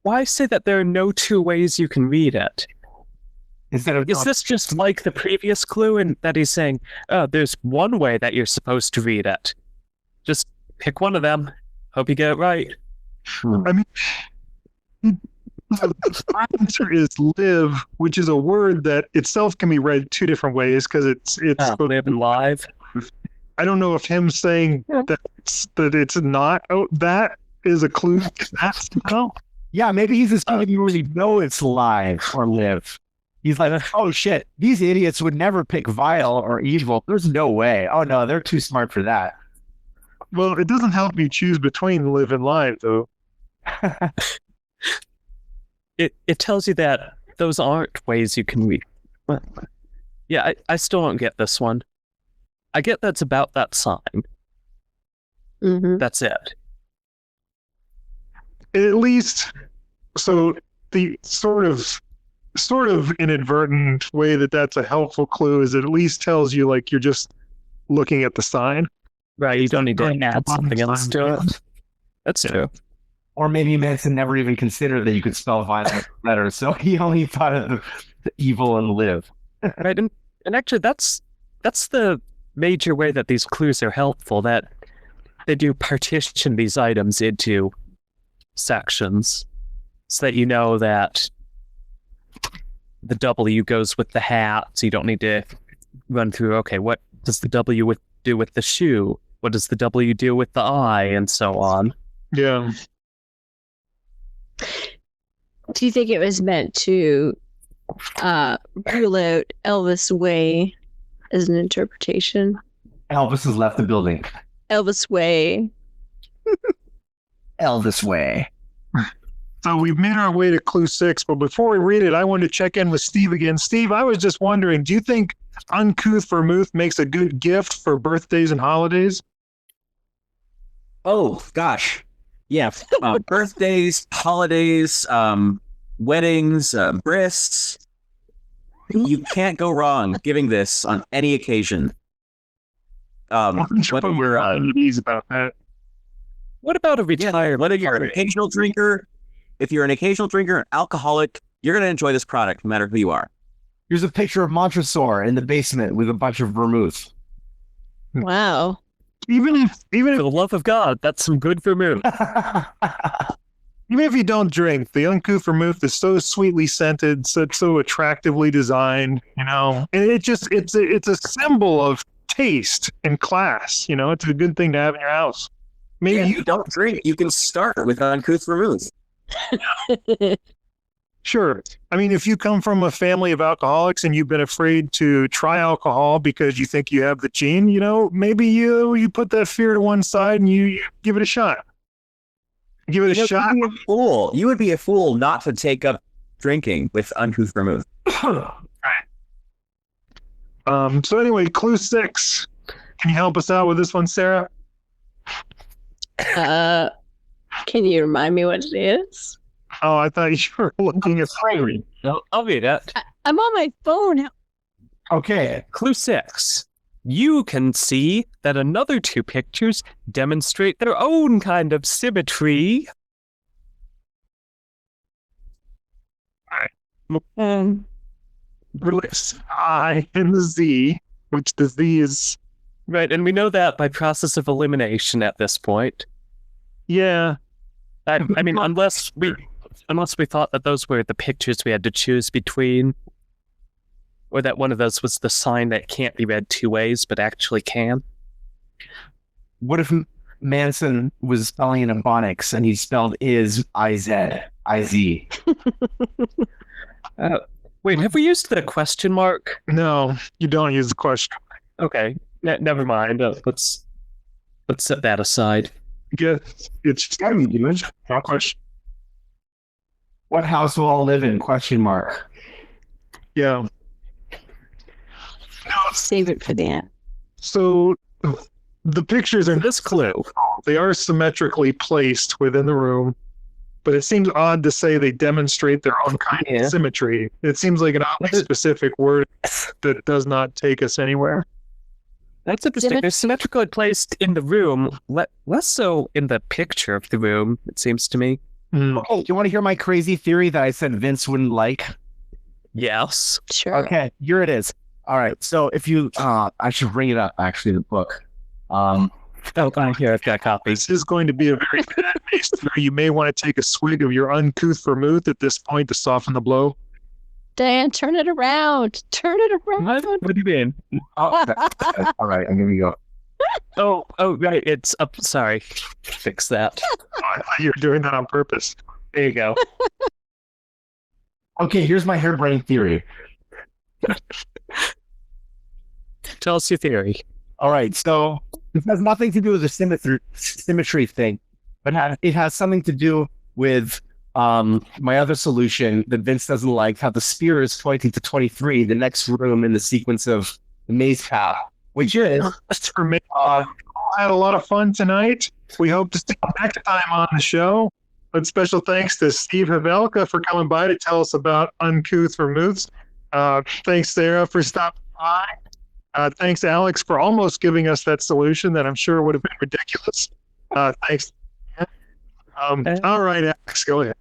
B: Why say that there are no two ways you can read it?
A: Instead of
B: Is this just like the previous clue in that he's saying, oh, there's one way that you're supposed to read it. Just pick one of them. Hope you get it right.
C: I mean, the answer is live, which is a word that itself can be read 2 different ways because it's
B: Live and live.
C: I don't know if him saying that it's not that is a clue. That's no.
A: yeah, maybe he's assuming you really know it's live or live. He's like, oh shit, these idiots would never pick vile or evil. There's no way. Oh no, they're too smart for that.
C: Well, it doesn't help you choose between live and live, though.
B: It tells you that those aren't ways you can read. Well, yeah, I still don't get this one. I get that's about that sign.
E: Mm-hmm.
B: That's it.
C: At least, so the sort of inadvertent way that that's a helpful clue is it at least tells you like you're just looking at the sign.
B: Right, you don't need to
C: Right,
B: add
C: bottom
B: something else
C: sign.
B: to it. That's true.
A: Or maybe Manson never even considered that you could spell violent letters, so he only thought of evil and live.
B: Right, and actually that's the major way that these clues are helpful, that they do partition these items into sections so that you know that the W goes with the hat, so you don't need to run through, okay, what does the W do with the shoe? What does the W do with the I? And so on.
C: Yeah.
E: Do you think it was meant to rule out Elvis Way as an interpretation?
A: Elvis has left the building.
E: Elvis Way.
A: Elvis way.
C: So we've made our way to clue 6, but before we read it, I wanted to check in with Steve again. Steve, I was just wondering, do you think Uncouth Vermouth makes a good gift for birthdays and holidays?
D: Oh gosh, yeah. Birthdays, holidays, weddings, brists. You can't go wrong giving this on any occasion. Whether you're
C: ease about that.
B: What about a retirement?
D: whether you're an
B: party?
D: occasional drinker, if you're an occasional drinker, an alcoholic, you're going to enjoy this product no matter who you are.
A: Here's a picture of Montresor in the basement with a bunch of vermouth.
E: Wow.
C: Even
B: For the love of God, that's some good vermouth.
C: if you don't drink, the Uncouth Vermouth is so sweetly scented, so attractively designed, and it's a symbol of taste and class. It's a good thing to have in your house. Maybe
D: If you don't drink, you can start with Uncouth Vermouth.
C: Sure. I mean, if you come from a family of alcoholics and you've been afraid to try alcohol because you think you have the gene, maybe you put that fear to one side and you give it a shot. Give it a shot.
D: You'd be a fool. You would be a fool not to take up drinking with Uncouth Vermouth.
C: So anyway, clue 6. Can you help us out with this one, Sarah?
E: Can you remind me what it is?
C: Oh, I thought you were looking at
A: Crazy.
B: I'll read it.
E: I'm on my phone.
A: Okay.
B: Clue 6. You can see that another 2 pictures demonstrate their own kind of symmetry.
C: Release I and the Z, which the Z is.
B: Right, and we know that by process of elimination at this point.
C: Yeah.
B: I mean, unless we thought that those were the pictures we had to choose between, or that one of those was the sign that can't be read 2 ways, but actually can.
A: What if Manson was spelling in phonics and he spelled I-Z?
B: Wait, have we used the question mark?
C: No, you don't use the question.
B: Okay, never mind. Let's set that aside.
C: Yeah, it's just not question.
A: What house will all live in? Question mark.
C: Yeah.
E: Save it for the end.
C: So the pictures are
B: This clue.
C: they are symmetrically placed within the room, but it seems odd to say they demonstrate their own kind of symmetry. It seems like an oddly specific word that does not take us anywhere.
B: That's interesting. They're symmetrically placed in the room, less so in the picture of the room, it seems to me.
A: Oh, do you want to hear my crazy theory that I said Vince wouldn't like?
B: Yes.
E: Sure.
A: Okay, here it is. All right, so if you, I should bring it up, actually, the book.
B: Oh, here, I've got a copy.
C: This is going to be a very bad taste theory. You may want to take a swig of your Uncouth Vermouth at this point to soften the blow.
E: Dan, turn it around. Turn it around.
B: What do you mean?
A: Oh, all right, I'm going to go.
B: Oh, right, it's up. Sorry. Fix that.
C: I thought you were doing that on purpose.
B: There you go.
A: Okay, here's my harebrained theory.
B: Tell us your theory.
A: All right, so this has nothing to do with the symmetry thing, but it has something to do with my other solution that Vince doesn't like, how the spear is pointing to 23, the next room in the sequence of the maze path, which is...
C: I had a lot of fun tonight. We hope to see you next time on the show. But special thanks to Steve Havelka for coming by to tell us about Uncouth Vermouths. Thanks, Sarah, for stopping by. Thanks, Alex, for almost giving us that solution that I'm sure would have been ridiculous. Thanks. All right, Alex, go ahead.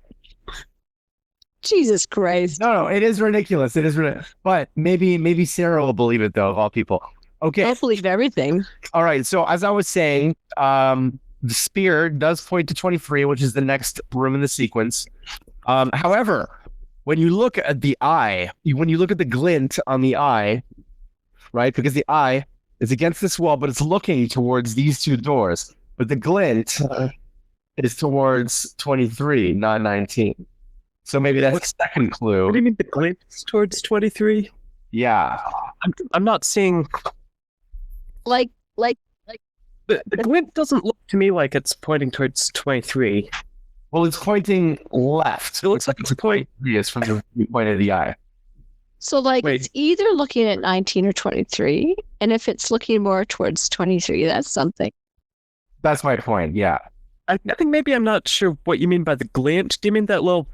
E: Jesus Christ.
A: No, it is ridiculous. It is ridiculous. But maybe Sarah will believe it, though, of all people. Okay.
E: I believe everything.
A: All right. So as I was saying, the spear does point to 23, which is the next room in the sequence. However, when you look at the eye, when you look at the glint on the eye, right? Because the eye is against this wall, but it's looking towards these 2 doors. But the glint is towards 23, not 19. So maybe that's the second clue.
B: What do you mean the glint is towards 23?
A: Yeah.
B: I'm not seeing...
E: Like.
B: The glint doesn't look to me like it's pointing towards 23.
A: Well, it's pointing left.
B: It looks like it's pointing...
A: Yes, from the point of the eye.
E: So, like,
B: Wait.
E: it's either looking at 19 or 23. And if it's looking more towards 23, that's something.
A: That's my point, yeah.
B: I think maybe I'm not sure what you mean by the glint. Do you mean that little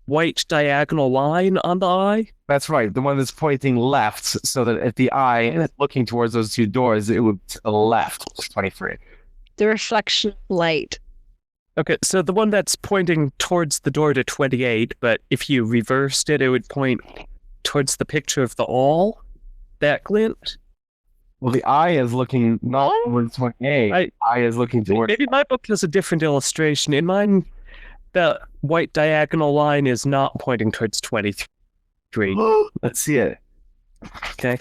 B: white diagonal line on the eye?
A: That's right. The one that's pointing left, so that if the eye is looking towards those 2 doors, it would to the left, 23.
E: The reflection of light.
B: Okay, so the one that's pointing towards the door to 28, but if you reversed it, it would point towards the picture of the awl? That glint?
A: Well, the eye is looking not towards 28. Eye is looking towards...
B: Maybe my book has a different illustration. In mine, the white diagonal line is not pointing towards 23.
A: Let's see it.
B: Okay.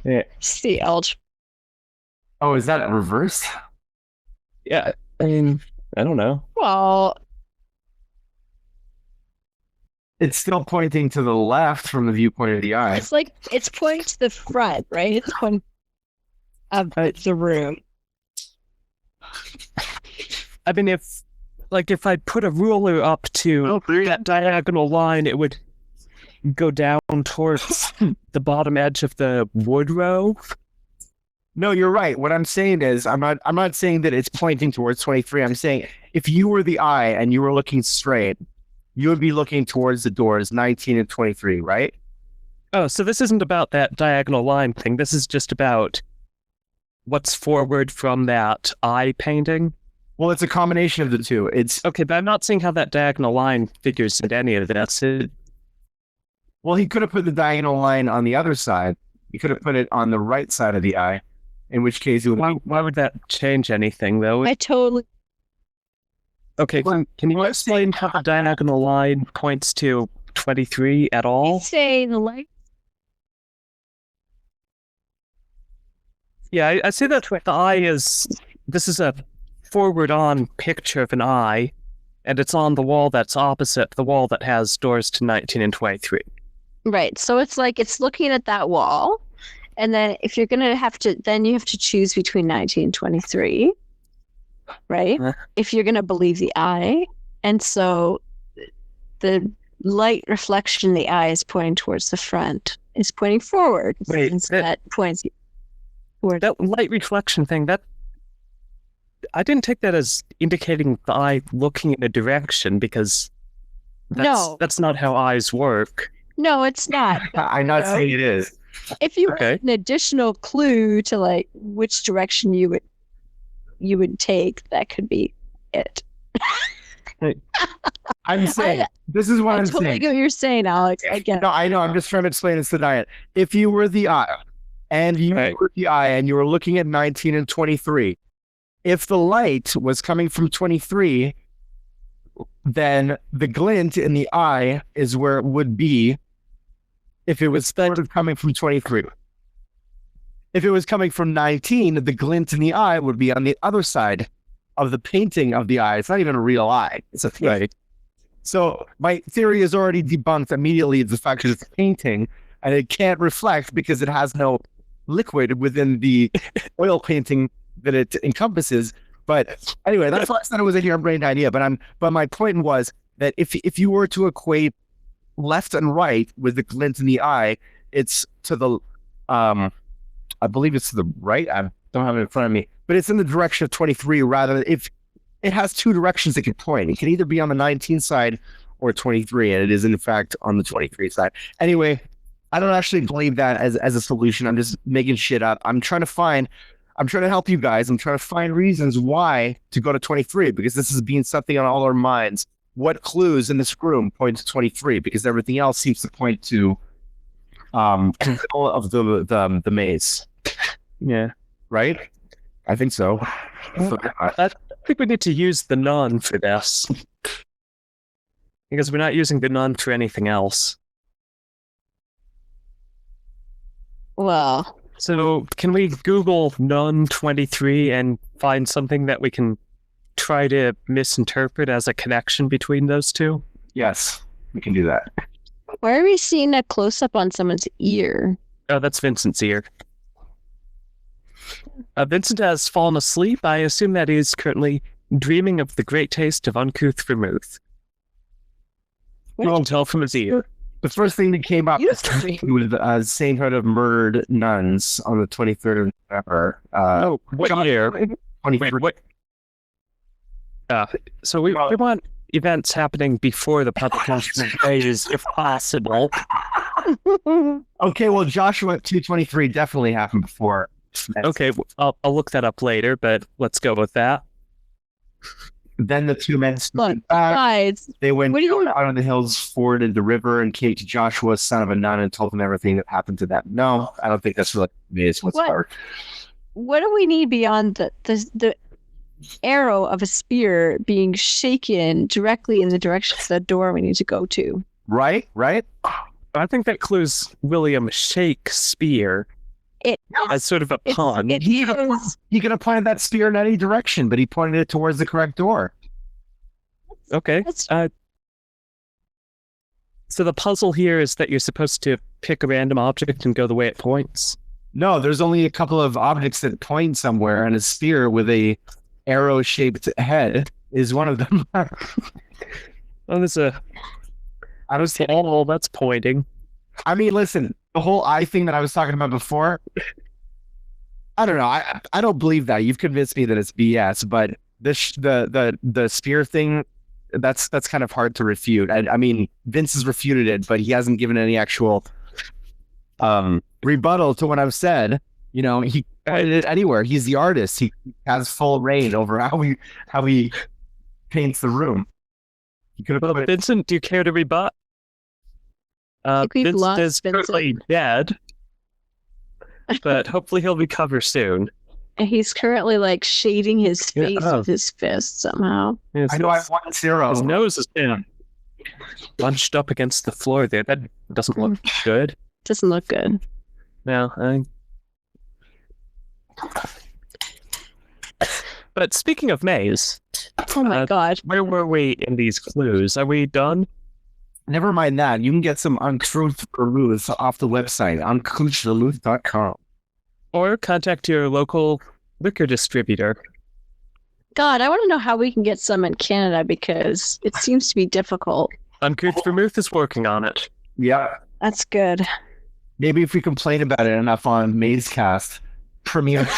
A: Yeah.
E: See, algebra.
A: Oh, is that reversed?
B: Yeah, I mean, I don't know.
E: Well,
A: It's still pointing to the left from the viewpoint of the eye.
E: It's like it's pointing to the front, right? It's pointing of the room.
B: I mean, if I put a ruler up to that diagonal line, it would go down towards the bottom edge of the wood row.
A: No, you're right. What I'm saying is, I'm not saying that it's pointing towards 23. I'm saying if you were the eye and you were looking straight, you would be looking towards the doors 19 and 23, right?
B: Oh, so this isn't about that diagonal line thing. This is just about what's forward from that eye painting.
A: Well, it's a combination of the two. It's
B: Okay, but I'm not seeing how that diagonal line figures into any of this.
A: well, he could have put the diagonal line on the other side. He could have put it on the right side of the eye, in which case it would.
B: Why would that change anything, though?
E: I totally.
B: Okay, can you explain how the diagonal line points to 23 at all?
E: Say the light.
B: Yeah, I see that the eye is... This is a forward-on picture of an eye, and it's on the wall that's opposite the wall that has doors to 19 and 23.
E: Right. So it's like it's looking at that wall, and then if you're gonna have to, then you have to choose between 19 and 23. Right? If you're going to believe the eye. And so the light reflection in the eye is pointing towards the front. It's pointing forward.
B: Wait,
E: that points toward
B: that light reflection thing, that I didn't take that as indicating the eye looking in a direction, because that's not how eyes work.
E: No, it's not.
A: I'm not saying it is.
E: If you had an additional clue to like which direction you would take, that could be it.
A: I'm saying this is what I'm
E: totally
A: saying.
E: get what you're saying, Alex. I get it.
A: No, I know. I'm just trying to explain this to Diane. If you were the eye, and you were looking at 19 and 23, if the light was coming from 23, then the glint in the eye is where it would be if it was coming from 23. If it was coming from 19, the glint in the eye would be on the other side of the painting of the eye. It's not even a real eye. It's a thing. Right. So my theory is already debunked immediately. The fact that it's a painting and it can't reflect because it has no liquid within the oil painting that it encompasses. But anyway, that's why I said it was a harebrained idea. But my point was that if you were to equate left and right with the glint in the eye, it's to the I believe it's to the right. I don't have it in front of me, but it's in the direction of 23 rather than if it has two directions it can point. It can either be on the 19 side or 23, and it is in fact on the 23 side. Anyway, I don't actually believe that as a solution. I'm just making shit up. I'm trying to help you guys. I'm trying to find reasons why to go to 23, because this is being something on all our minds. What clues in this room point to 23? Because everything else seems to point to control of the maze.
B: Yeah.
A: Right? I think so.
B: I think we need to use the nun for this, because we're not using the nun for anything else.
E: Well,
B: so can we Google nun 23 and find something that we can try to misinterpret as a connection between those two?
A: Yes, we can do that.
E: Why are we seeing a close-up on someone's ear?
B: Oh, that's Vincent's ear. Vincent has fallen asleep. I assume that he's currently dreaming of the great taste of uncouth vermouth. You can tell from his ear.
A: The first thing that came up was Sainthood of Murdered Nuns on the 23rd of November.
B: What year?
A: 23rd.
B: Wait. So we want events happening before the publication phase, if possible.
A: Okay, well, Joshua 2:23 definitely happened before.
B: Okay, I'll look that up later, but let's go with that.
A: Then the two men
E: Look, guys,
A: they went out on the hills, forded the river, and came to Joshua, son of a nun, and told him everything that happened to them. No, I don't think that's really amazing whatsoever.
E: What do we need beyond the arrow of a spear being shaken directly in the direction of the door we need to go to?
A: Right?
B: I think that clues William Shakespeare as sort of a pun.
A: He could have pointed that spear in any direction, but he pointed it towards the correct door.
B: Okay. So the puzzle here is that you're supposed to pick a random object and go the way it points.
A: No, there's only a couple of objects that point somewhere, and a spear with a arrow-shaped head is one of them.
B: Oh, there's a
A: I don't see.
B: ball that's pointing.
A: I mean, listen, the whole eye thing that I was talking about before. I don't know. I don't believe that. You've convinced me that it's BS, but the spear thing, that's kind of hard to refute. I mean, Vince has refuted it, but he hasn't given any actual rebuttal to what I've said. You know, he pointed it anywhere. He's the artist. He has full reign over how he paints the room. He could have
B: Well,
A: put it.
B: Vincent, do you care to rebut?
E: think we've
B: Vincent
E: lost
B: is
E: Vincent.
B: currently dead, but hopefully he'll recover soon.
E: And he's currently like shading his
B: Yeah,
E: face
B: oh.
E: with his fist somehow.
B: His,
A: I know I want 0.
B: his nose is bunched up against the floor there. That doesn't look good.
E: Doesn't look good.
B: No, But speaking of maze,
E: Oh my god.
B: where were we in these clues? Are we done?
A: Never mind that. You can get some Uncouth Vermouth off the website, uncouthvermouth.com.
B: Or contact your local liquor distributor.
E: God, I want to know how we can get some in Canada because it seems to be difficult.
B: Uncouth Vermouth is working on it.
A: Yeah.
E: That's good.
A: Maybe if we complain about it enough on Mazecast, premiere.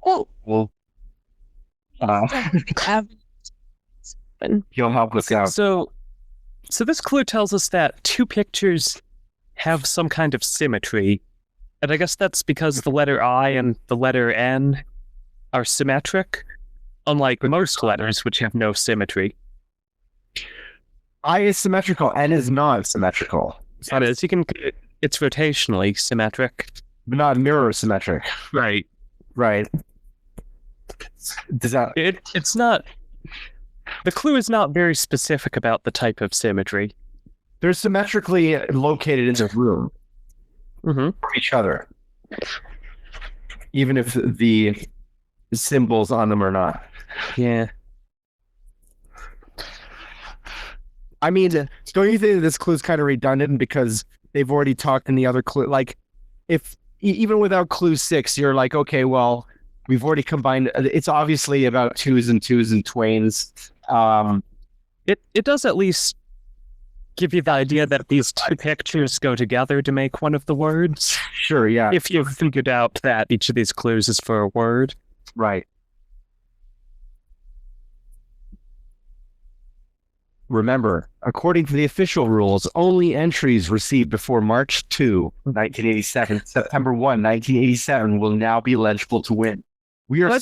E: Oh,
A: Well, he'll help us out.
B: So this clue tells us that two pictures have some kind of symmetry. And I guess that's because the letter I and the letter N are symmetric, unlike most letters, which have no symmetry.
A: I is symmetrical, N is not symmetrical.
B: That is, it's rotationally symmetric.
A: But not mirror symmetric.
B: Right.
A: Right. Does that...
B: It's not... The clue is not very specific about the type of symmetry.
A: They're symmetrically located in the room
B: Mm-hmm.
A: from each other. Even if the symbols on them are not.
B: Yeah.
A: I mean, don't you think this clue is kind of redundant because they've already talked in the other clue? Like, if even without clue 6, you're like, okay, well, we've already combined. It's obviously about twos and twains.
B: It does at least give you the idea that these two pictures go together to make one of the words.
A: Sure, yeah,
B: If you've figured out that each of these clues is for a word.
A: right. Remember, according to the official rules, only entries received before March 2, 1987, September 1, 1987 will now be eligible to win. We are
B: I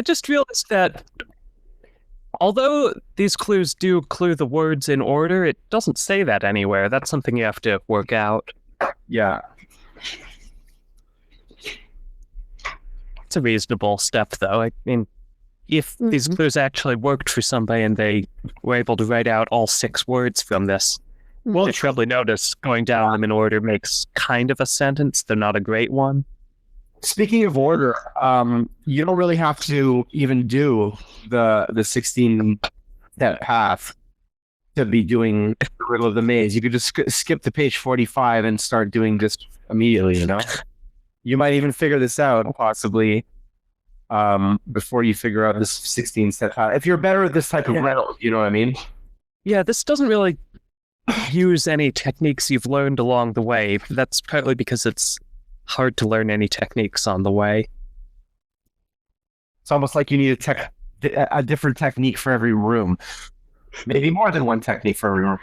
B: just realized that although these clues do clue the words in order, it doesn't say that anywhere. That's something you have to work out.
A: Yeah.
B: It's a reasonable step, though. I mean, if these clues actually worked for somebody and they were able to write out all 6 words from this,
A: Well,
B: they probably noticed going down them in order makes kind of a sentence. They're not a great one.
A: speaking of order, you don't really have to even do the 16-step path to be doing the riddle of the maze. You could just skip to page 45 and start doing this immediately, you know? You might even figure this out, possibly, before you figure out this 16-step path. If you're better at this type of riddle, you know what I mean?
B: Yeah, this doesn't really use any techniques you've learned along the way. That's partly because it's hard to learn any techniques on the way.
A: It's almost like you need a different technique for every room. Maybe more than one technique for every room.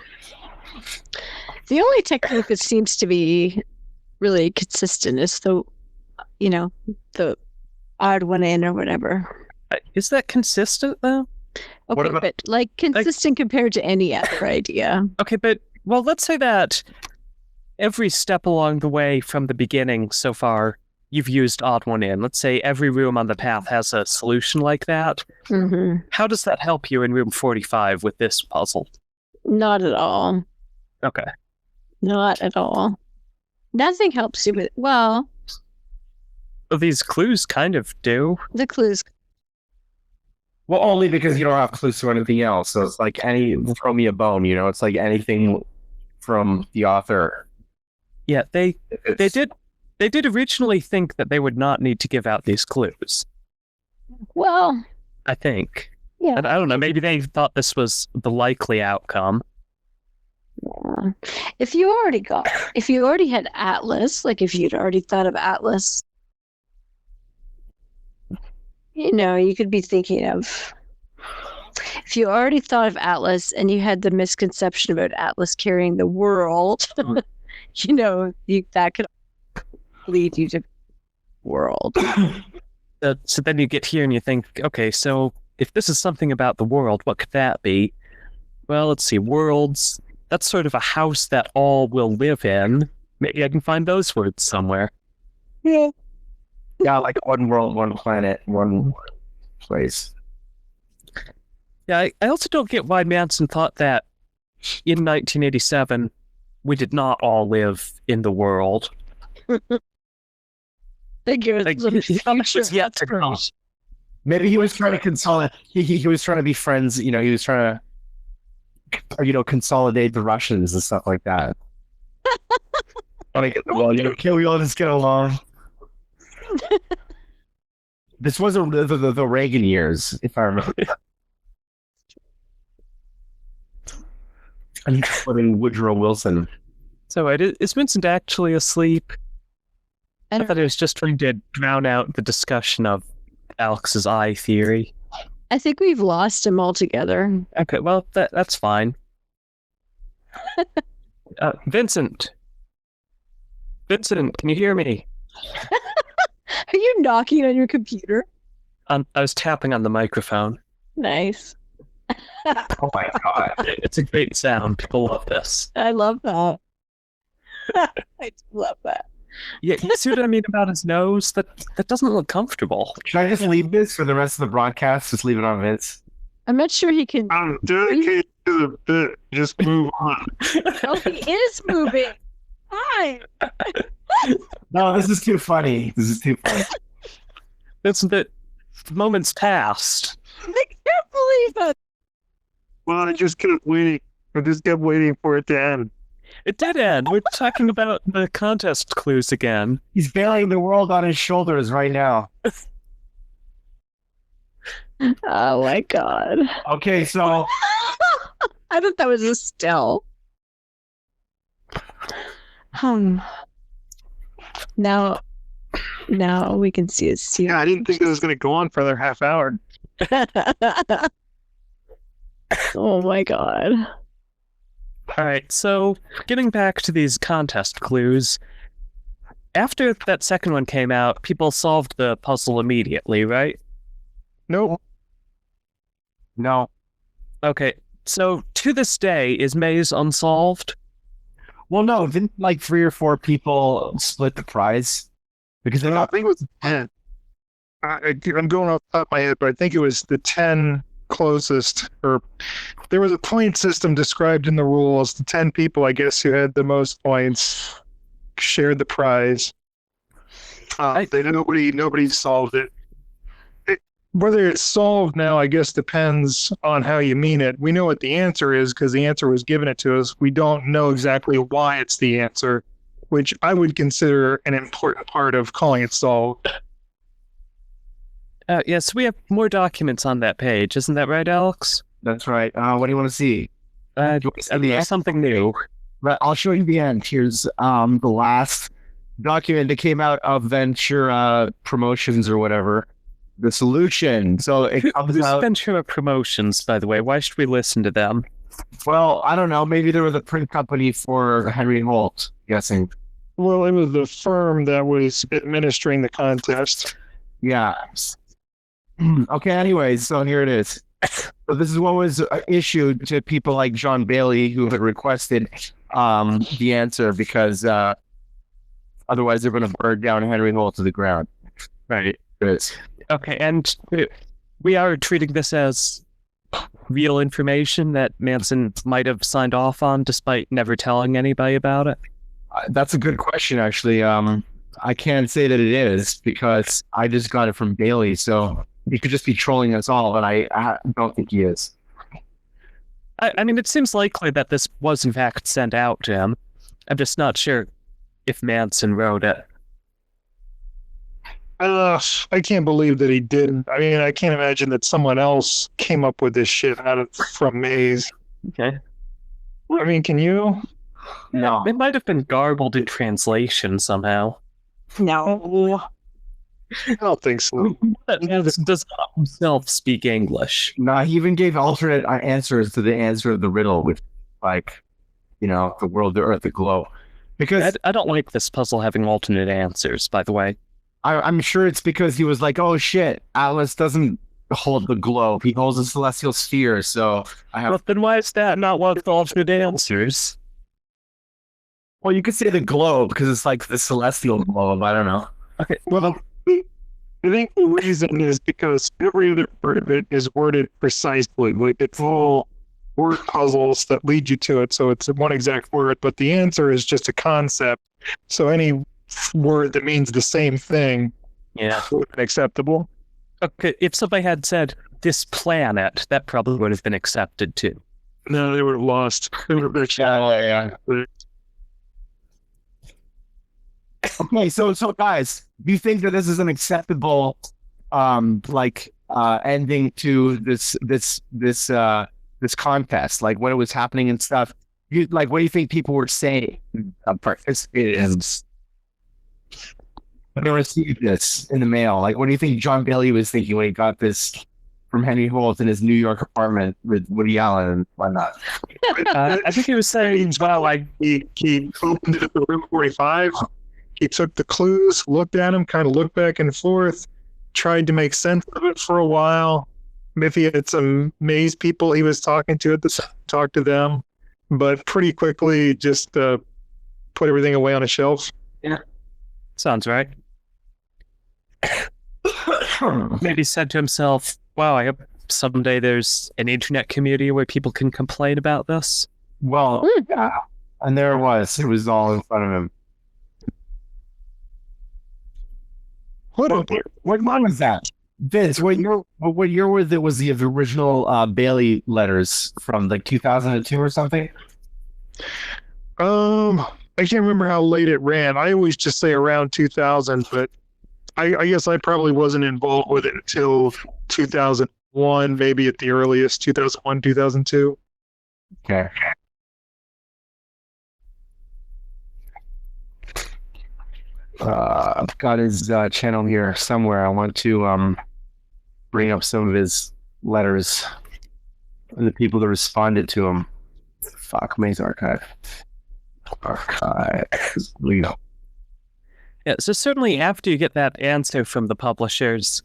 E: The only technique that seems to be really consistent is the odd one in or whatever.
B: Is that consistent, though?
A: What
E: Okay,
A: about-
E: but like consistent compared to any other idea.
B: Okay, but, well, let's say that every step along the way from the beginning so far, you've used odd one in. Let's say every room on the path has a solution like that.
E: Hmm.
B: How does that help you in room 45 with this puzzle?
E: Not at all.
B: Okay.
E: Not at all. Nothing helps you with, well,
B: Well, these clues kind of do.
E: the clues.
A: Well, only because you don't have clues to anything else. So it's like throw me a bone, it's like anything from the author.
B: Yeah, they did originally think that they would not need to give out these clues.
E: Well,
B: I think.
E: yeah.
B: And I don't know, maybe they thought this was the likely outcome.
E: Yeah. If you already had Atlas, like if you'd already thought of Atlas, you could be thinking of, if you already thought of Atlas and you had the misconception about Atlas carrying the world, that could lead you to world.
B: So then you get here and you think, okay, so if this is something about the world, what could that be? Well, let's see, worlds, that's sort of a house that all will live in. Maybe I can find those words somewhere.
E: Yeah.
A: Yeah, like one world, one planet, one place.
B: Yeah, I also don't get why Manson thought that in 1987 we did not all live in the world.
E: Like it was
B: Was yet to come.
A: Maybe he was trying to consolidate. He was trying to be friends. He was trying to, consolidate the Russians and stuff like that. Want to get the world? Can we all just get along? This was the Reagan years, if I remember. And he's putting Woodrow Wilson.
B: So is Vincent actually asleep? I thought he was just trying to drown out the discussion of Alex's eye theory.
E: I think we've lost him altogether.
B: Okay, well, that's fine. Vincent, can you hear me?
E: Are you knocking on your computer?
B: I was tapping on the microphone.
E: Nice.
A: Oh my god.
B: It's a great sound. People love this.
E: I love that. I love that.
B: Yeah, you see what I mean about his nose? That doesn't look comfortable.
A: Should I just leave this for the rest of the broadcast? Just leave it on Vince?
E: I'm not sure he can.
C: I'm dedicated to the bit. Just move on.
E: Oh, he is moving. Hi.
A: No, this is too funny.
B: That's the moments past.
E: I can't believe it.
C: Well, I just kept waiting. I just kept waiting for it to end.
B: It did end. We're talking about the contest clues again.
A: He's bearing the world on his shoulders right now.
E: Oh my god.
A: Okay, so
E: I thought that was a still. Now we can see his suit.
C: Yeah, I didn't think it was going to go on for another half hour.
E: Oh my god.
B: All right, so getting back to these contest clues, after that second one came out, people solved the puzzle immediately, right?
C: Nope.
A: no.
B: Okay, so to this day, is Maze unsolved?
A: Well, no, didn't like 3 or 4 people split the prize? Because they're
C: I
A: not.
C: think it was 10. I'm going off the top of my head, but I think it was the 10 closest. Or there was a point system described in the rules. The 10 people, I guess, who had the most points shared the prize. Nobody solved it. Whether it's solved now, I guess, depends on how you mean it. We know what the answer is because the answer was given it to us. We don't know exactly why it's the answer, which I would consider an important part of calling it solved.
B: Yes, we have more documents on that page. Isn't that right, Alex?
A: That's right. What do you want to see? Do you want to see the end?
B: Something new.
A: Right, I'll show you the end. Here's the last document that came out of Ventura Promotions or whatever. The solution. So it comes
B: Who's
A: out.
B: Ventura Promotions, by the way? Why should we listen to them?
A: Well, I don't know. Maybe they were the print company for Henry Holt. Guessing.
C: Well, it was the firm that was administering the contest.
A: Yeah. Okay. Anyways, so here it is. So this is what was issued to people like John Bailey who had requested the answer because otherwise they're going to burn down Henry Holt to the ground. Right. Good.
B: Okay, and we are treating this as real information that Manson might have signed off on despite never telling anybody about it?
A: That's a good question, actually. I can't say that it is because I just got it from Bailey. So he could just be trolling us all, and I don't think he is.
B: I mean, it seems likely that this was in fact sent out to him. I'm just not sure if Manson wrote it.
C: I can't believe that he didn't. I mean, I can't imagine that someone else came up with this shit from Maze.
B: Okay.
C: I mean, can you?
A: No.
B: It might have been garbled in translation somehow.
E: No.
C: I don't think so.
B: But Manson does not himself speak English.
A: No, he even gave alternate answers to the answer of the riddle, with like, the world, the earth, the globe. Because
B: I don't like this puzzle having alternate answers, by the way.
A: I'm sure it's because he was like, oh shit, Atlas doesn't hold the globe. He holds a celestial sphere, so I have...
B: But then why is that not one of the alternate answers?
A: Well, you could say the globe, because it's like the celestial globe. I don't know.
B: Okay,
C: Well, I think the reason is because every other part of it is worded precisely. Like, it's all word puzzles that lead you to it, so it's one exact word, but the answer is just a concept. So any word that means the same thing
B: yeah.
C: would have been acceptable.
B: Okay, if somebody had said this planet, that probably would have been accepted too.
C: No, they would have lost. They would have
A: Yeah. Okay, so guys, do you think that this is an acceptable ending to this contest, like when it was happening and stuff? What do you think people were saying when they received this in the mail? Like, what do you think John Bailey was thinking when he got this from Henry Holt in his New York apartment with Woody Allen and whatnot?
B: I think he was saying, well, like,
C: he opened it at the room 45. He took the clues, looked at them, kind of looked back and forth, tried to make sense of it for a while. If he had some maze people he was talking to at the time, talk to them, but pretty quickly just put everything away on a shelf.
B: Yeah, sounds right. Maybe said to himself, wow, I hope someday there's an internet community where people can complain about this.
A: Well, yeah. And there it was. It was all in front of him. What one was that? Vince, what year was it? Was the original Bailey letters from like 2002 or something?
C: I can't remember how late it ran. I always just say around 2000, but I guess I probably wasn't involved with it until 2001, maybe at the earliest, 2001, 2002.
A: Okay. I've got his channel here somewhere. I want to bring up some of his letters and the people that responded to him. Fuck, Maze Archive. Leo.
B: Yeah, so certainly after you get that answer from the publishers,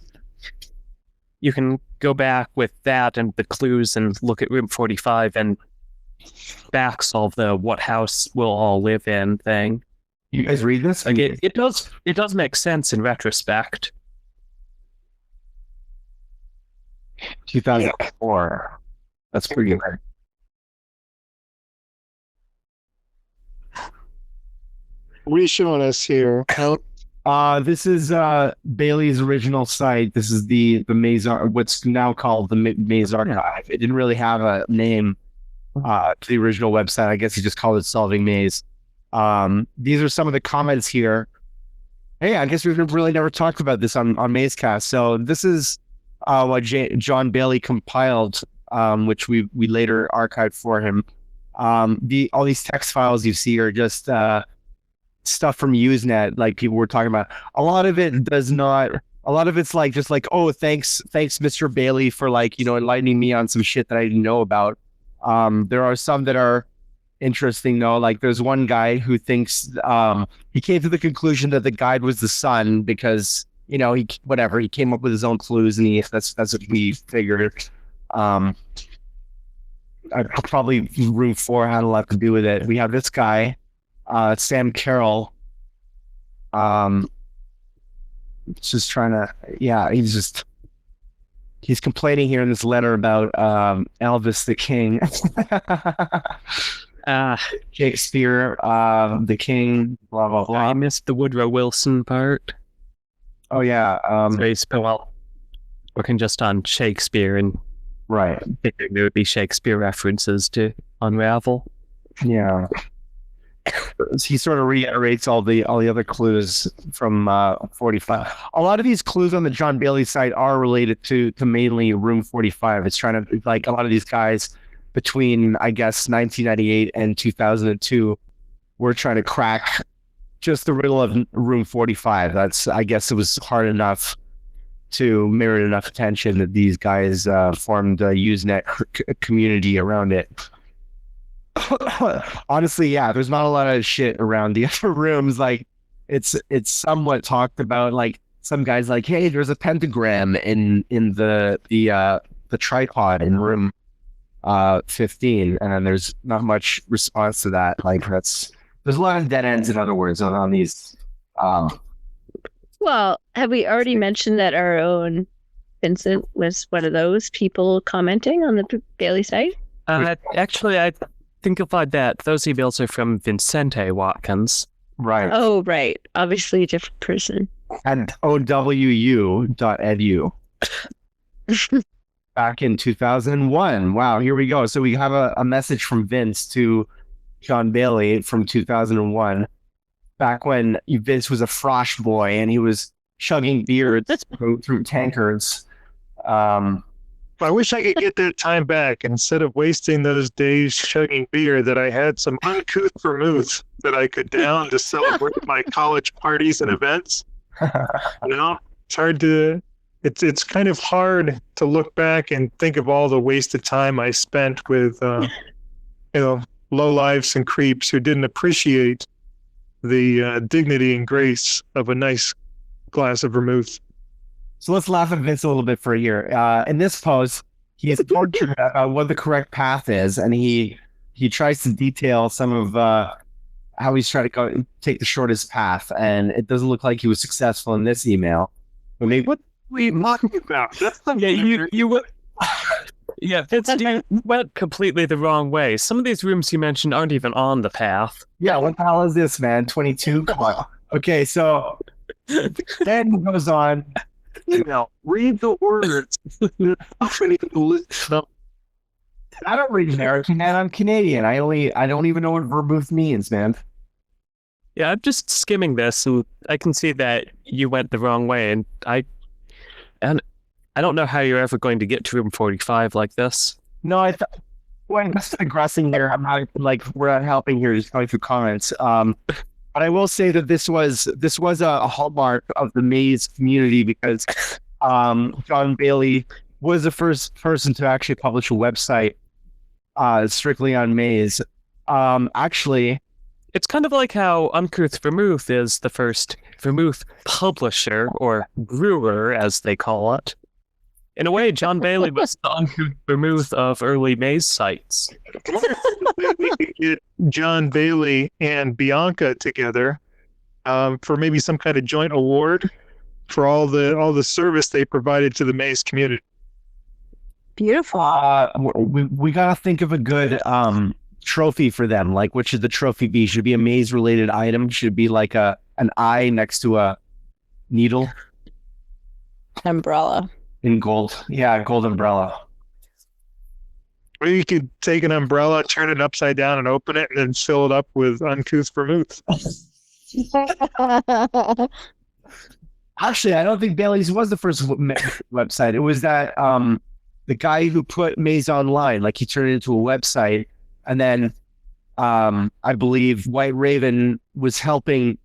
B: you can go back with that and the clues and look at room 45 and back solve the what house we'll all live in thing.
A: You guys read this?
B: Like it does make sense in retrospect.
A: 2004. That's pretty good.
C: What are you showing us here?
A: This is Bailey's original site. This is the Maze, what's now called the Maze Archive. It didn't really have a name to the original website. I guess he just called it Solving Maze. These are some of the comments here. Hey, I guess we've really never talked about this on Mazecast. So this is what John Bailey compiled, which we later archived for him. All these text files you see are just stuff from Usenet, like people were talking about. A lot of it's like just like, oh, thanks Mr. Bailey for enlightening me on some shit that I didn't know about. There are some that are interesting though. Like there's one guy who thinks he came to the conclusion that the guide was the sun because he came up with his own clues and that's what we figured. Probably room 4 had a lot to do with it. We have this guy, Sam Carroll. Just trying to, he's complaining here in this letter about Elvis the King. Shakespeare, the King, blah blah blah.
B: I missed the Woodrow Wilson part.
A: Oh yeah,
B: Well, working just on Shakespeare and
A: Right.
B: thinking there would be Shakespeare references to unravel.
A: Yeah. He sort of reiterates all the other clues from 45. A lot of these clues on the John Bailey site are related to mainly Room 45. It's trying to, like, a lot of these guys between, I guess, 1998 and 2002 were trying to crack just the riddle of Room 45. I guess it was hard enough to merit enough attention that these guys formed a Usenet community around it. Honestly, yeah, there's not a lot of shit around the other rooms. Like, it's somewhat talked about. Like, some guys like, hey, there's a pentagram in the tripod in room 15, and then there's not much response to that. Like, there's a lot of dead ends, in other words, on these.
E: Well, have we already mentioned that our own Vincent was one of those people commenting on the Bailey site?
B: Actually, I think you'll find that those emails are from Vincente Watkins.
A: Right.
E: Oh, right. Obviously a different person.
A: And owu.edu. Back in 2001. Wow, here we go. So we have a message from Vince to John Bailey from 2001. Back when Vince was a frosh boy and he was chugging beer through tankards.
C: I wish I could get that time back. Instead of wasting those days chugging beer, that I had some uncouth vermouth that I could down to celebrate my college parties and events. It's hard to. It's kind of hard to look back and think of all the wasted time I spent with, lowlifes and creeps who didn't appreciate the dignity and grace of a nice glass of vermouth.
A: So let's laugh at Vince a little bit for a year. In this post, he is tortured about what the correct path is, and he tries to detail some of how he's trying to take the shortest path, and it doesn't look like he was successful in this email. I mean, what
C: What are you talking about? That's not
B: you went. Yeah, you went completely the wrong way. Some of these rooms you mentioned aren't even on the path.
A: Yeah, what the hell is this, man? 22? Come on. Okay, so then he goes on.
C: Read the words.
A: I don't read American, man. I'm Canadian. I don't even know what vermouth means, man.
B: Yeah, I'm just skimming this, and I can see that you went the wrong way, and I don't know how you're ever going to get to room 45 like this.
A: No, I'm just aggressing here. I'm not we're not helping here. Just going through comments. But I will say that this was a hallmark of the maze community because John Bailey was the first person to actually publish a website strictly on maze. Actually,
B: it's kind of like how Uncouth Vermouth is the first vermouth publisher, or brewer, as they call it. In a way, John Bailey was the Uncouth Vermouth of early maze sites.
C: We could get John Bailey and Bianca together for maybe some kind of joint award for all the service they provided to the maze community.
E: Beautiful.
A: we gotta think of a good trophy for them. Like, what should the trophy be? Should it be a maze related item? Should it be like an eye next to a needle?
E: Umbrella.
A: In gold. Yeah, gold umbrella.
C: Or you could take an umbrella, turn it upside down, and open it, and then fill it up with uncouth vermouth.
A: Actually, I don't think Bailey's was the first website. It was that the guy who put Maze online, like he turned it into a website, and then I believe White Raven was helping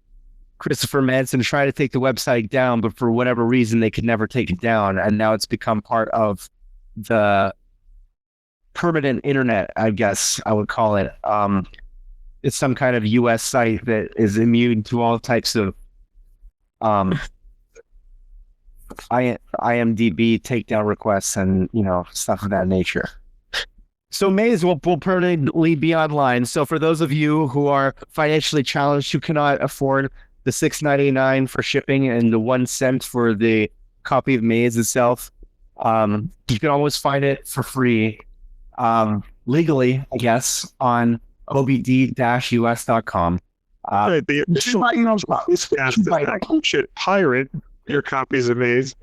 A: Christopher Manson try to take the website down, but for whatever reason they could never take it down, and now it's become part of the permanent internet, I guess I would call it. It's some kind of US site that is immune to all types of IMDb takedown requests and stuff of that nature. So Maze will permanently be online. So for those of you who are financially challenged, who cannot afford the $6.99 for shipping and the 1 cent for the copy of Maze itself, you can always find it for free, legally, I guess, on obd-us.com.
C: Right, the official Mazecast should pirate your copies of Maze.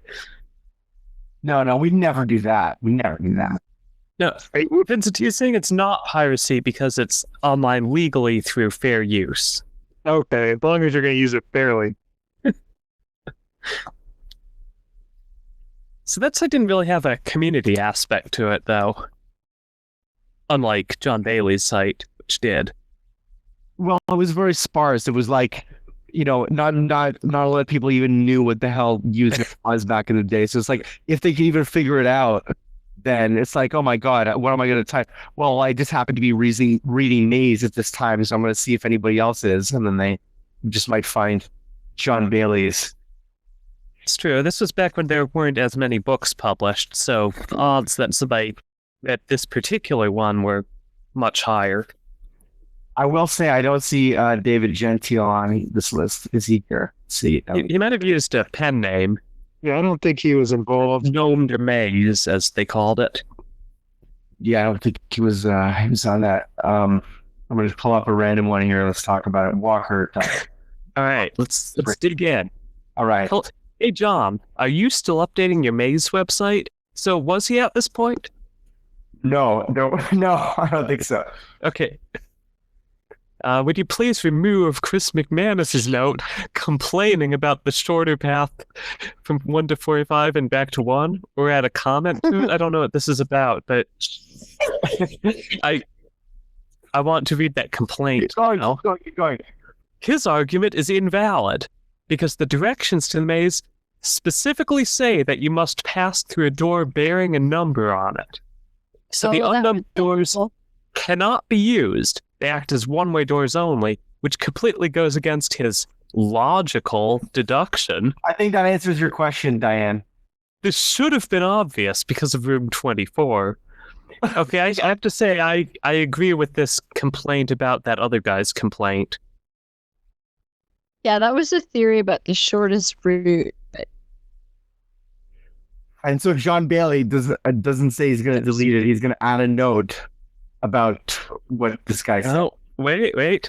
A: No, we never do that. We never do that.
B: No, Vincent, you're saying it's not piracy because it's online legally through fair use.
C: Okay, as long as you're going to use it fairly.
B: So that site didn't really have a community aspect to it, though. Unlike John Bailey's site, which did.
A: Well, it was very sparse. It was like, not a lot of people even knew what the hell using was back in the day. So it's like, if they could even figure it out, then it's like, oh my God, what am I going to type? Well, I just happen to be reading Maze at this time, so I'm going to see if anybody else is. And then they just might find John Bailey's.
B: It's true. This was back when there weren't as many books published, so the odds that somebody at this particular one were much higher.
A: I will say I don't see David Gentile on this list. Is he here? Let's see.
B: He might have used a pen name.
C: Yeah, I don't think he was involved.
B: Gnome de Maze, as they called it.
A: Yeah, I don't think he was on that. I'm going to pull up a random one here. Let's talk about it. Walker.
B: All right, let's dig in.
A: All right.
B: Hey, John, are you still updating your Maze website? So was he at this point?
A: No, I don't think so.
B: Okay. Would you please remove Chris McManus's note complaining about the shorter path from 1 to 45 and back to 1? Or add a comment to it? I don't know what this is about, but I want to read that complaint.
A: Keep going.
B: His argument is invalid because the directions to the maze specifically say that you must pass through a door bearing a number on it. So the unknown doors cannot be used. They act as one-way doors only, which completely goes against his logical deduction.
A: I think that answers your question, Diane.
B: This should have been obvious because of room 24. Okay, I have to say I agree with this complaint about that other guy's complaint.
E: Yeah, that was a theory about the shortest route.
A: And so John Bailey doesn't say he's going to delete it. He's going to add a note about what this guy said.
B: Oh, wait.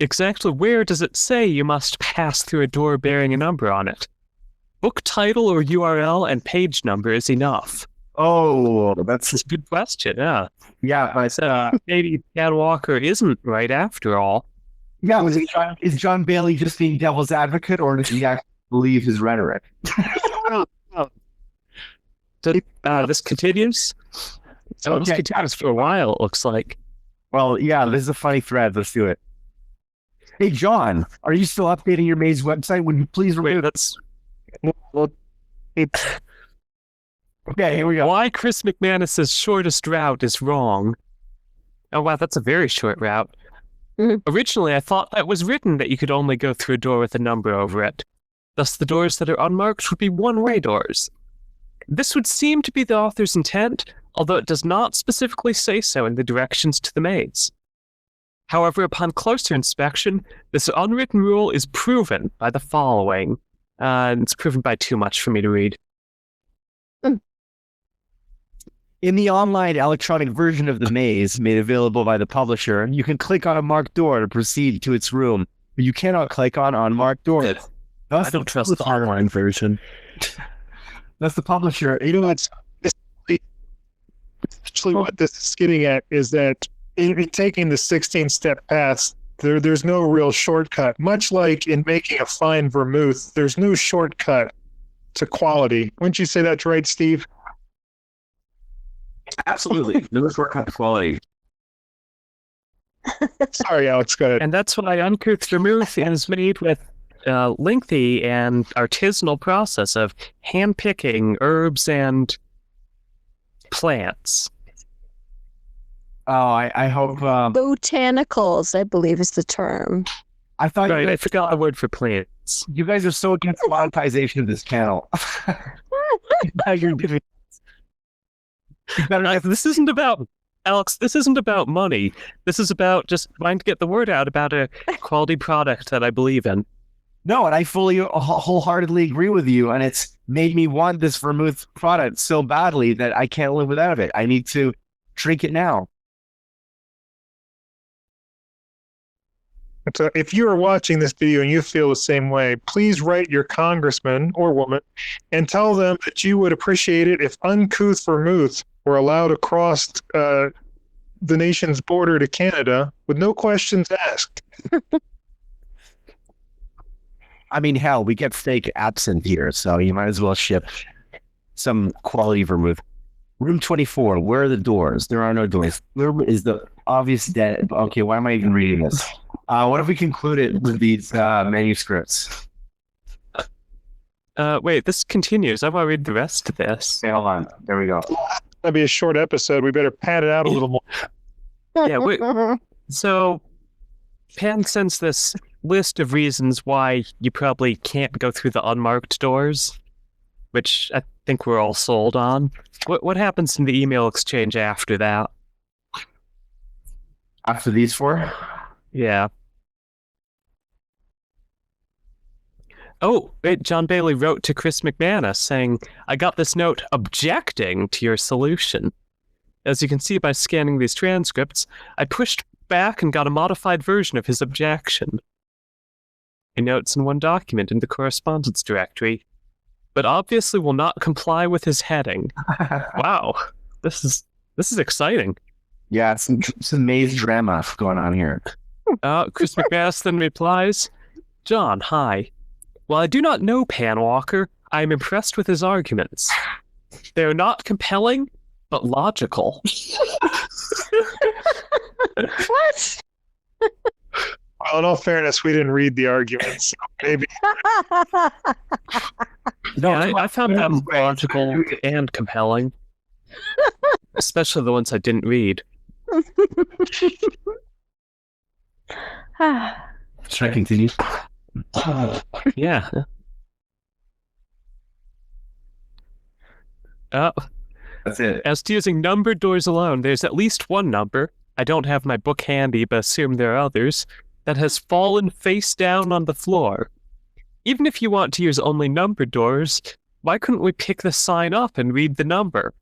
B: Exactly where does it say you must pass through a door bearing a number on it? Book title or URL and page number is enough.
A: Oh, that's
B: a good question, yeah.
A: Yeah,
B: But maybe Chad Walker isn't right after all.
A: Yeah, is John Bailey just being devil's advocate, or does he actually believe his rhetoric?
B: This continues? So this continues for a while, it looks like.
A: Well, yeah, this is a funny thread. Let's do it. Hey, John, are you still updating your Maze website? Would you please remove
B: that's...
A: Okay, here we go.
B: Why Chris McManus's shortest route is wrong. Oh, wow, that's a very short route. Originally, I thought that was written that you could only go through a door with a number over it. Thus, the doors that are unmarked would be one-way doors. This would seem to be the author's intent, although it does not specifically say so in the directions to the maze. However, upon closer inspection, this unwritten rule is proven by the following. It's proven by too much for me to read.
A: In the online electronic version of the maze made available by the publisher, you can click on a marked door to proceed to its room, but you cannot click on unmarked doors.
B: I don't trust the online version.
A: That's the publisher.
C: It's actually what this is getting at is that in taking the 16-step path, there's no real shortcut. Much like in making a fine vermouth, there's no shortcut to quality. Wouldn't you say that's right, Steve?
D: Absolutely. No shortcut to quality.
C: Sorry, Alex, go ahead.
B: And that's why Uncouth Vermouth is made with a lengthy and artisanal process of hand-picking herbs and plants.
A: Oh, I hope...
E: Botanicals, I believe is the term.
A: I thought
B: I forgot a word for plants.
A: you guys are so against monetization of this channel. Now you're giving...
B: This isn't about Alex. This isn't about money. This is about just trying to get the word out about a quality product that I believe in.
A: No, and I fully, wholeheartedly agree with you. And it's made me want this vermouth product so badly that I can't live without it. I need to drink it now.
C: So if you are watching this video and you feel the same way, please write your congressman or woman and tell them that you would appreciate it if Uncouth Vermouth were allowed across the nation's border to Canada with no questions asked.
A: I mean, hell, we get fake absinthe here, so you might as well ship some quality vermouth. Room 24, where are the doors? There are no doors. Where is the obvious dead? Okay, why am I even reading this? What if we conclude it with these manuscripts?
B: Wait, this continues. I want to read the rest of this.
A: Okay, hold on. There we go.
C: That'd be a short episode. We better pad it out a little more.
B: Yeah, wait. So, Pan sends this list of reasons why you probably can't go through the unmarked doors, which I think we're all sold on. What happens in the email exchange after that?
A: After these four?
B: Yeah. Oh, John Bailey wrote to Chris McManus saying, I got this note objecting to your solution. As you can see by scanning these transcripts, I pushed back and got a modified version of his objection. He notes in one document in the correspondence directory, but obviously will not comply with his heading. Wow, this is exciting.
A: Yeah, some maze drama going on here.
B: Chris McManus then replies, John, hi. While I do not know Pan Walker, I am impressed with his arguments. They are not compelling, but logical.
E: What?
C: Well, in all fairness, we didn't read the arguments. Maybe.
B: No, I found them logical and compelling. Especially the ones I didn't read.
A: Should I continue?
B: Yeah.
A: That's it.
B: As to using numbered doors alone, there's at least one number, I don't have my book handy, but assume there are others, that has fallen face down on the floor. Even if you want to use only numbered doors, why couldn't we pick the sign up and read the number?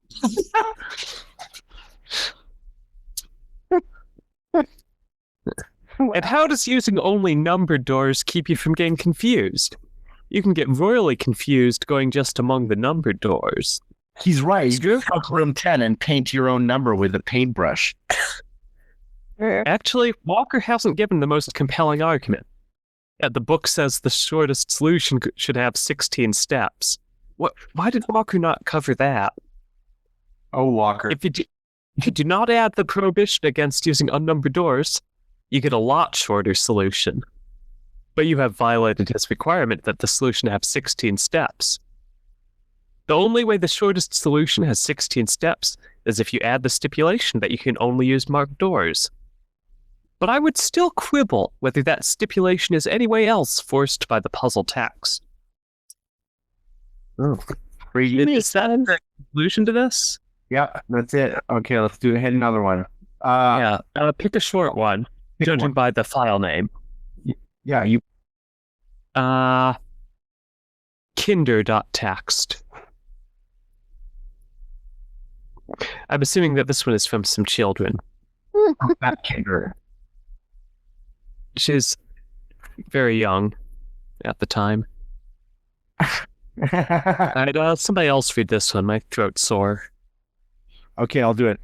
B: And how does using only numbered doors keep you from getting confused? You can get royally confused going just among the numbered doors.
A: He's right. You go to room 10 and paint your own number with a paintbrush.
B: Actually, Walker hasn't given the most compelling argument. Yeah, the book says the shortest solution should have 16 steps. Why did Walker not cover that?
A: Oh, Walker.
B: If you do not add the prohibition against using unnumbered doors, you get a lot shorter solution. But you have violated his requirement that the solution have 16 steps. The only way the shortest solution has 16 steps is if you add the stipulation that you can only use marked doors. But I would still quibble whether that stipulation is any way else forced by the puzzle text.
A: Oh.
B: Is that the conclusion to this?
A: Yeah, that's it. Okay, let's hit another one.
B: Pick a short one, judging by the file name.
A: Yeah, you.
B: Kinder.txt. I'm assuming that this one is from some children.
A: That Kinder.
B: She's very young at the time. Somebody else read this one. My throat's sore.
A: Okay, I'll do it.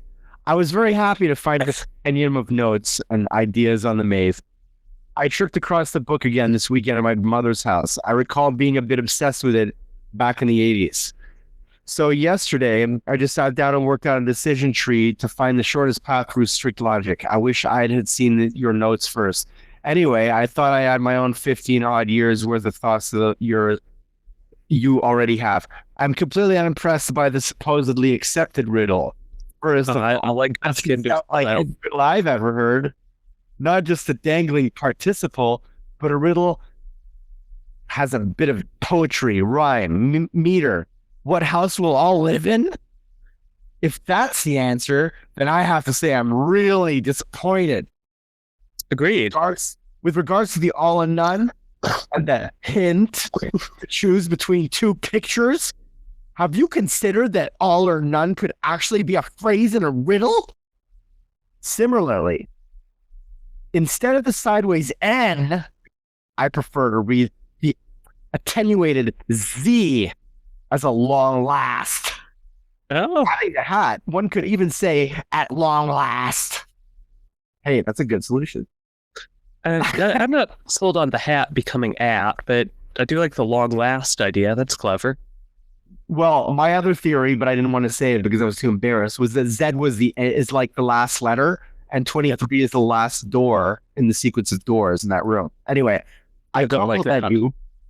A: I was very happy to find this compendium of notes and ideas on the maze. I tripped across the book again this weekend at my mother's house. I recall being a bit obsessed with it back in the 80s. So yesterday, I just sat down and worked out a decision tree to find the shortest path through strict logic. I wish I had seen your notes first. Anyway, I thought I had my own 15-odd years worth of thoughts that you already have. I'm completely unimpressed by the supposedly accepted riddle. First,
B: I like asking
A: riddle I've ever heard. Not just a dangling participle, but a riddle has a bit of poetry, rhyme, meter. What house will all live in? If that's the answer, then I have to say I'm really disappointed.
B: Agreed.
A: With regards to the all and none, and the hint to choose between two pictures, have you considered that all or none could actually be a phrase in a riddle? Similarly, instead of the sideways N, I prefer to read the attenuated Z as a long last.
B: Oh,
A: Having a hat, one could even say at long last. Hey, that's a good solution.
B: I'm not sold on the hat becoming at, but I do like the long last idea. That's clever.
A: Well, my other theory, but I didn't want to say it because I was too embarrassed, was that Z is like the last letter, and 23 is the last door in the sequence of doors in that room. Anyway, I
B: don't like that.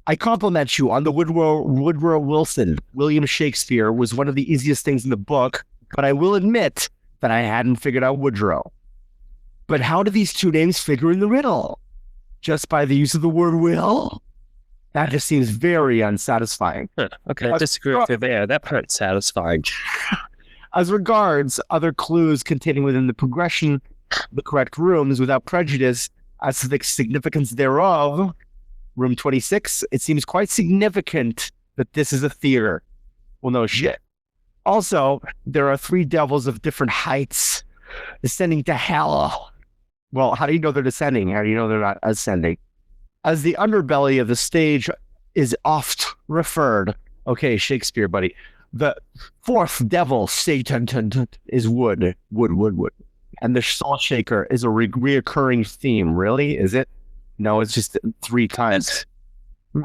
A: I compliment you on the Woodrow Wilson. William Shakespeare was one of the easiest things in the book, but I will admit that I hadn't figured out Woodrow. But how do these two names figure in the riddle? Just by the use of the word will? That just seems very unsatisfying.
B: Huh, okay, I disagree with you there. That part's satisfying.
A: As regards other clues containing within the progression the correct rooms without prejudice as to the significance thereof, room 26, it seems quite significant that this is a theater. Well, no shit. Also, there are 3 devils of different heights descending to hell. Well, how do you know they're descending? How do you know they're not ascending? As the underbelly of the stage is oft referred. Okay, Shakespeare, buddy. The 4th devil, Satan, is wood. And the salt shaker is a reoccurring theme. Really? Is it? No, it's just 3 times.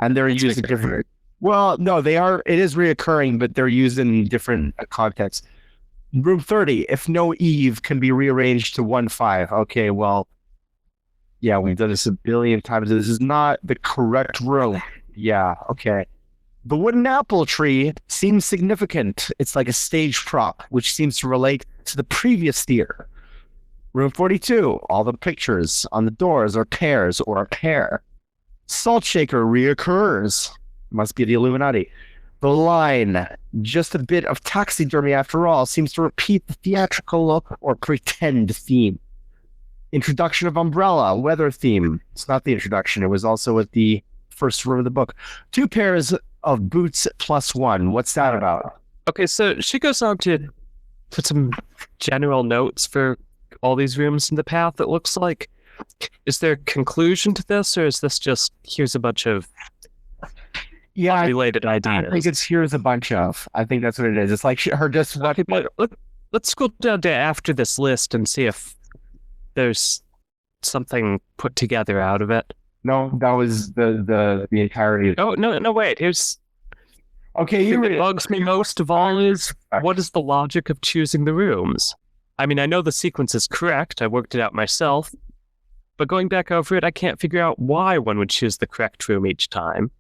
A: And they're used in different... Well, no, they are... It is reoccurring, but they're used in different contexts. Room 30, if no Eve can be rearranged to 1-5. Okay, well... Yeah, we've done this a billion times. This is not the correct room. Yeah, okay. The wooden apple tree seems significant. It's like a stage prop, which seems to relate to the previous theater. Room 42, all the pictures on the doors are pairs or a pair. Salt shaker reoccurs. Must be the Illuminati. The line, just a bit of taxidermy after all, seems to repeat the theatrical or pretend theme. Introduction of umbrella, weather theme. It's not the introduction. It was also at the first room of the book. 2 pairs of boots plus 1. What's that about?
B: Okay, so she goes on to put some general notes for all these rooms in the path, it looks like. Is there a conclusion to this, or is this just, here's a bunch of related ideas?
A: I think it's here's a bunch of. I think that's what it is. It's like her just...
B: Okay, let's scroll down to after this list and see if there's something put together out of it.
A: No, that was the entirety.
B: Oh, no, wait. Here's...
A: Okay, you
B: what bugs me most of all is, what is the logic of choosing the rooms? I mean, I know the sequence is correct. I worked it out myself. But going back over it, I can't figure out why one would choose the correct room each time.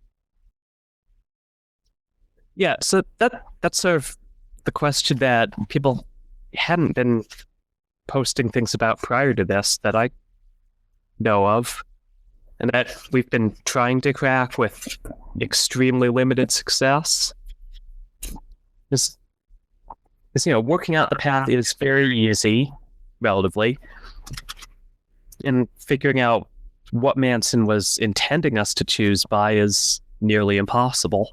B: Yeah, so that's sort of the question that people hadn't been posting things about prior to this that I know of, and that we've been trying to crack with extremely limited success. Is working out the path is very easy, relatively, and figuring out what Manson was intending us to choose by is nearly impossible.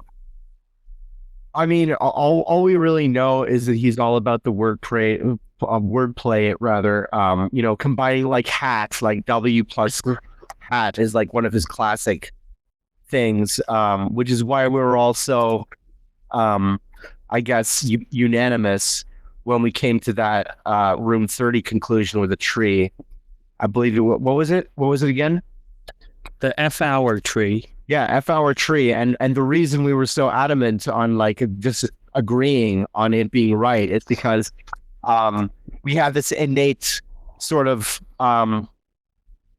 A: I mean, all we really know is that he's all about the wordplay, combining like hats, like W plus hat is like one of his classic things, which is why we were all so, I guess, unanimous when we came to that room 30 conclusion with a tree. I believe what was it? What was it again?
B: The F-hour tree.
A: Yeah, F-hour tree. And the reason we were so adamant on like just agreeing on it being right is because we have this innate sort of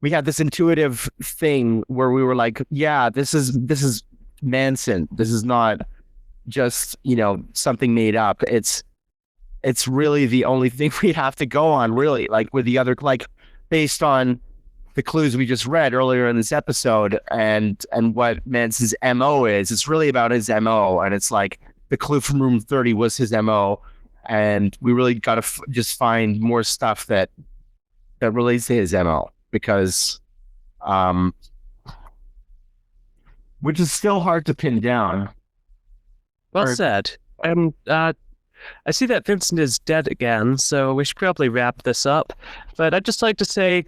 A: we had this intuitive thing where we were like, yeah, this is Manson. This is not just, something made up. It's really the only thing we have to go on, really, like with the other, like based on the clues we just read earlier in this episode and what Manson's MO is. It's really about his MO, and it's like the clue from room 30 was his MO, and we really got to just find more stuff that relates to his MO, because which is still hard to pin down.
B: Well said. And I see that Vincent is dead again, so we should probably wrap this up. But I'd just like to say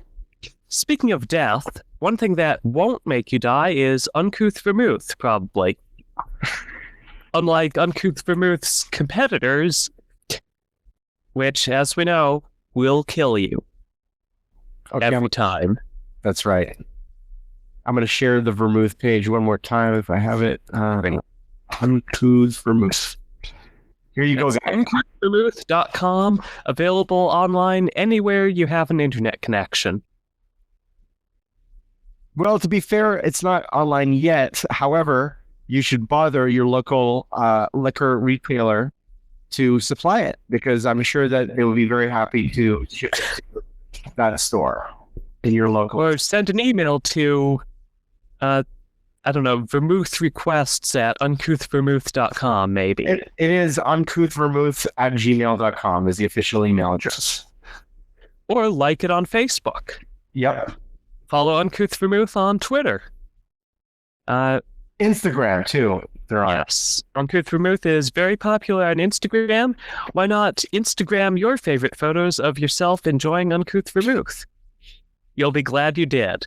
B: speaking of death, one thing that won't make you die is Uncouth Vermouth, probably. Unlike Uncouth Vermouth's competitors, which, as we know, will kill you every time.
A: That's right. I'm going to share the Vermouth page one more time if I have it. Uncouth Vermouth. Here you go, guys.
B: Uncouthvermouth.com, available online anywhere you have an internet connection.
A: Well, to be fair, it's not online yet. However, you should bother your local liquor retailer to supply it, because I'm sure that they will be very happy to ship it to that store in your local.
B: Or send an email to, I don't know, vermouth requests at uncouthvermouth.com, maybe.
A: It is uncouthvermouth@gmail.com is the official email address.
B: Or like it on Facebook.
A: Yep.
B: Follow Uncouth Vermouth on Twitter.
A: Instagram, too. They're on.
B: Yes. Uncouth Vermouth is very popular on Instagram. Why not Instagram your favorite photos of yourself enjoying Uncouth Vermouth? You'll be glad you did.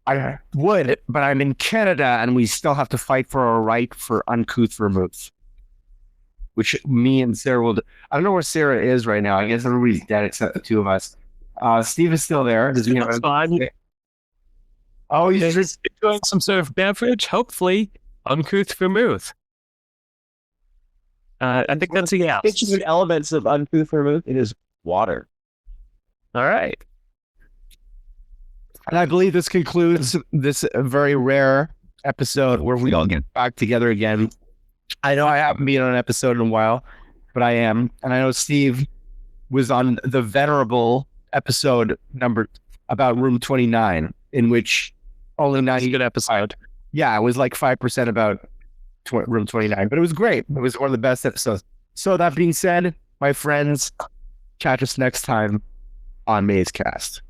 A: I would, but I'm in Canada and we still have to fight for our right for Uncouth Vermouth, which me and Sarah will do. I don't know where Sarah is right now. I guess everybody's dead except the two of us. Steve is still there. Does he
B: That's fine.
A: Oh, he's
B: He's enjoying some sort of beverage, hopefully Uncouth Vermouth. I think that's a yes.
D: Featured elements of Uncouth Vermouth. It is water.
B: All right.
A: And I believe this concludes this very rare episode where we all get back together again. I know I haven't been on an episode in a while, but I am. And I know Steve was on the venerable episode number about Room 29, in which only 90...
B: Good episode.
A: Yeah, it was like 5% about Room 29, but it was great. It was one of the best episodes. So that being said, my friends, catch us next time on Mazecast.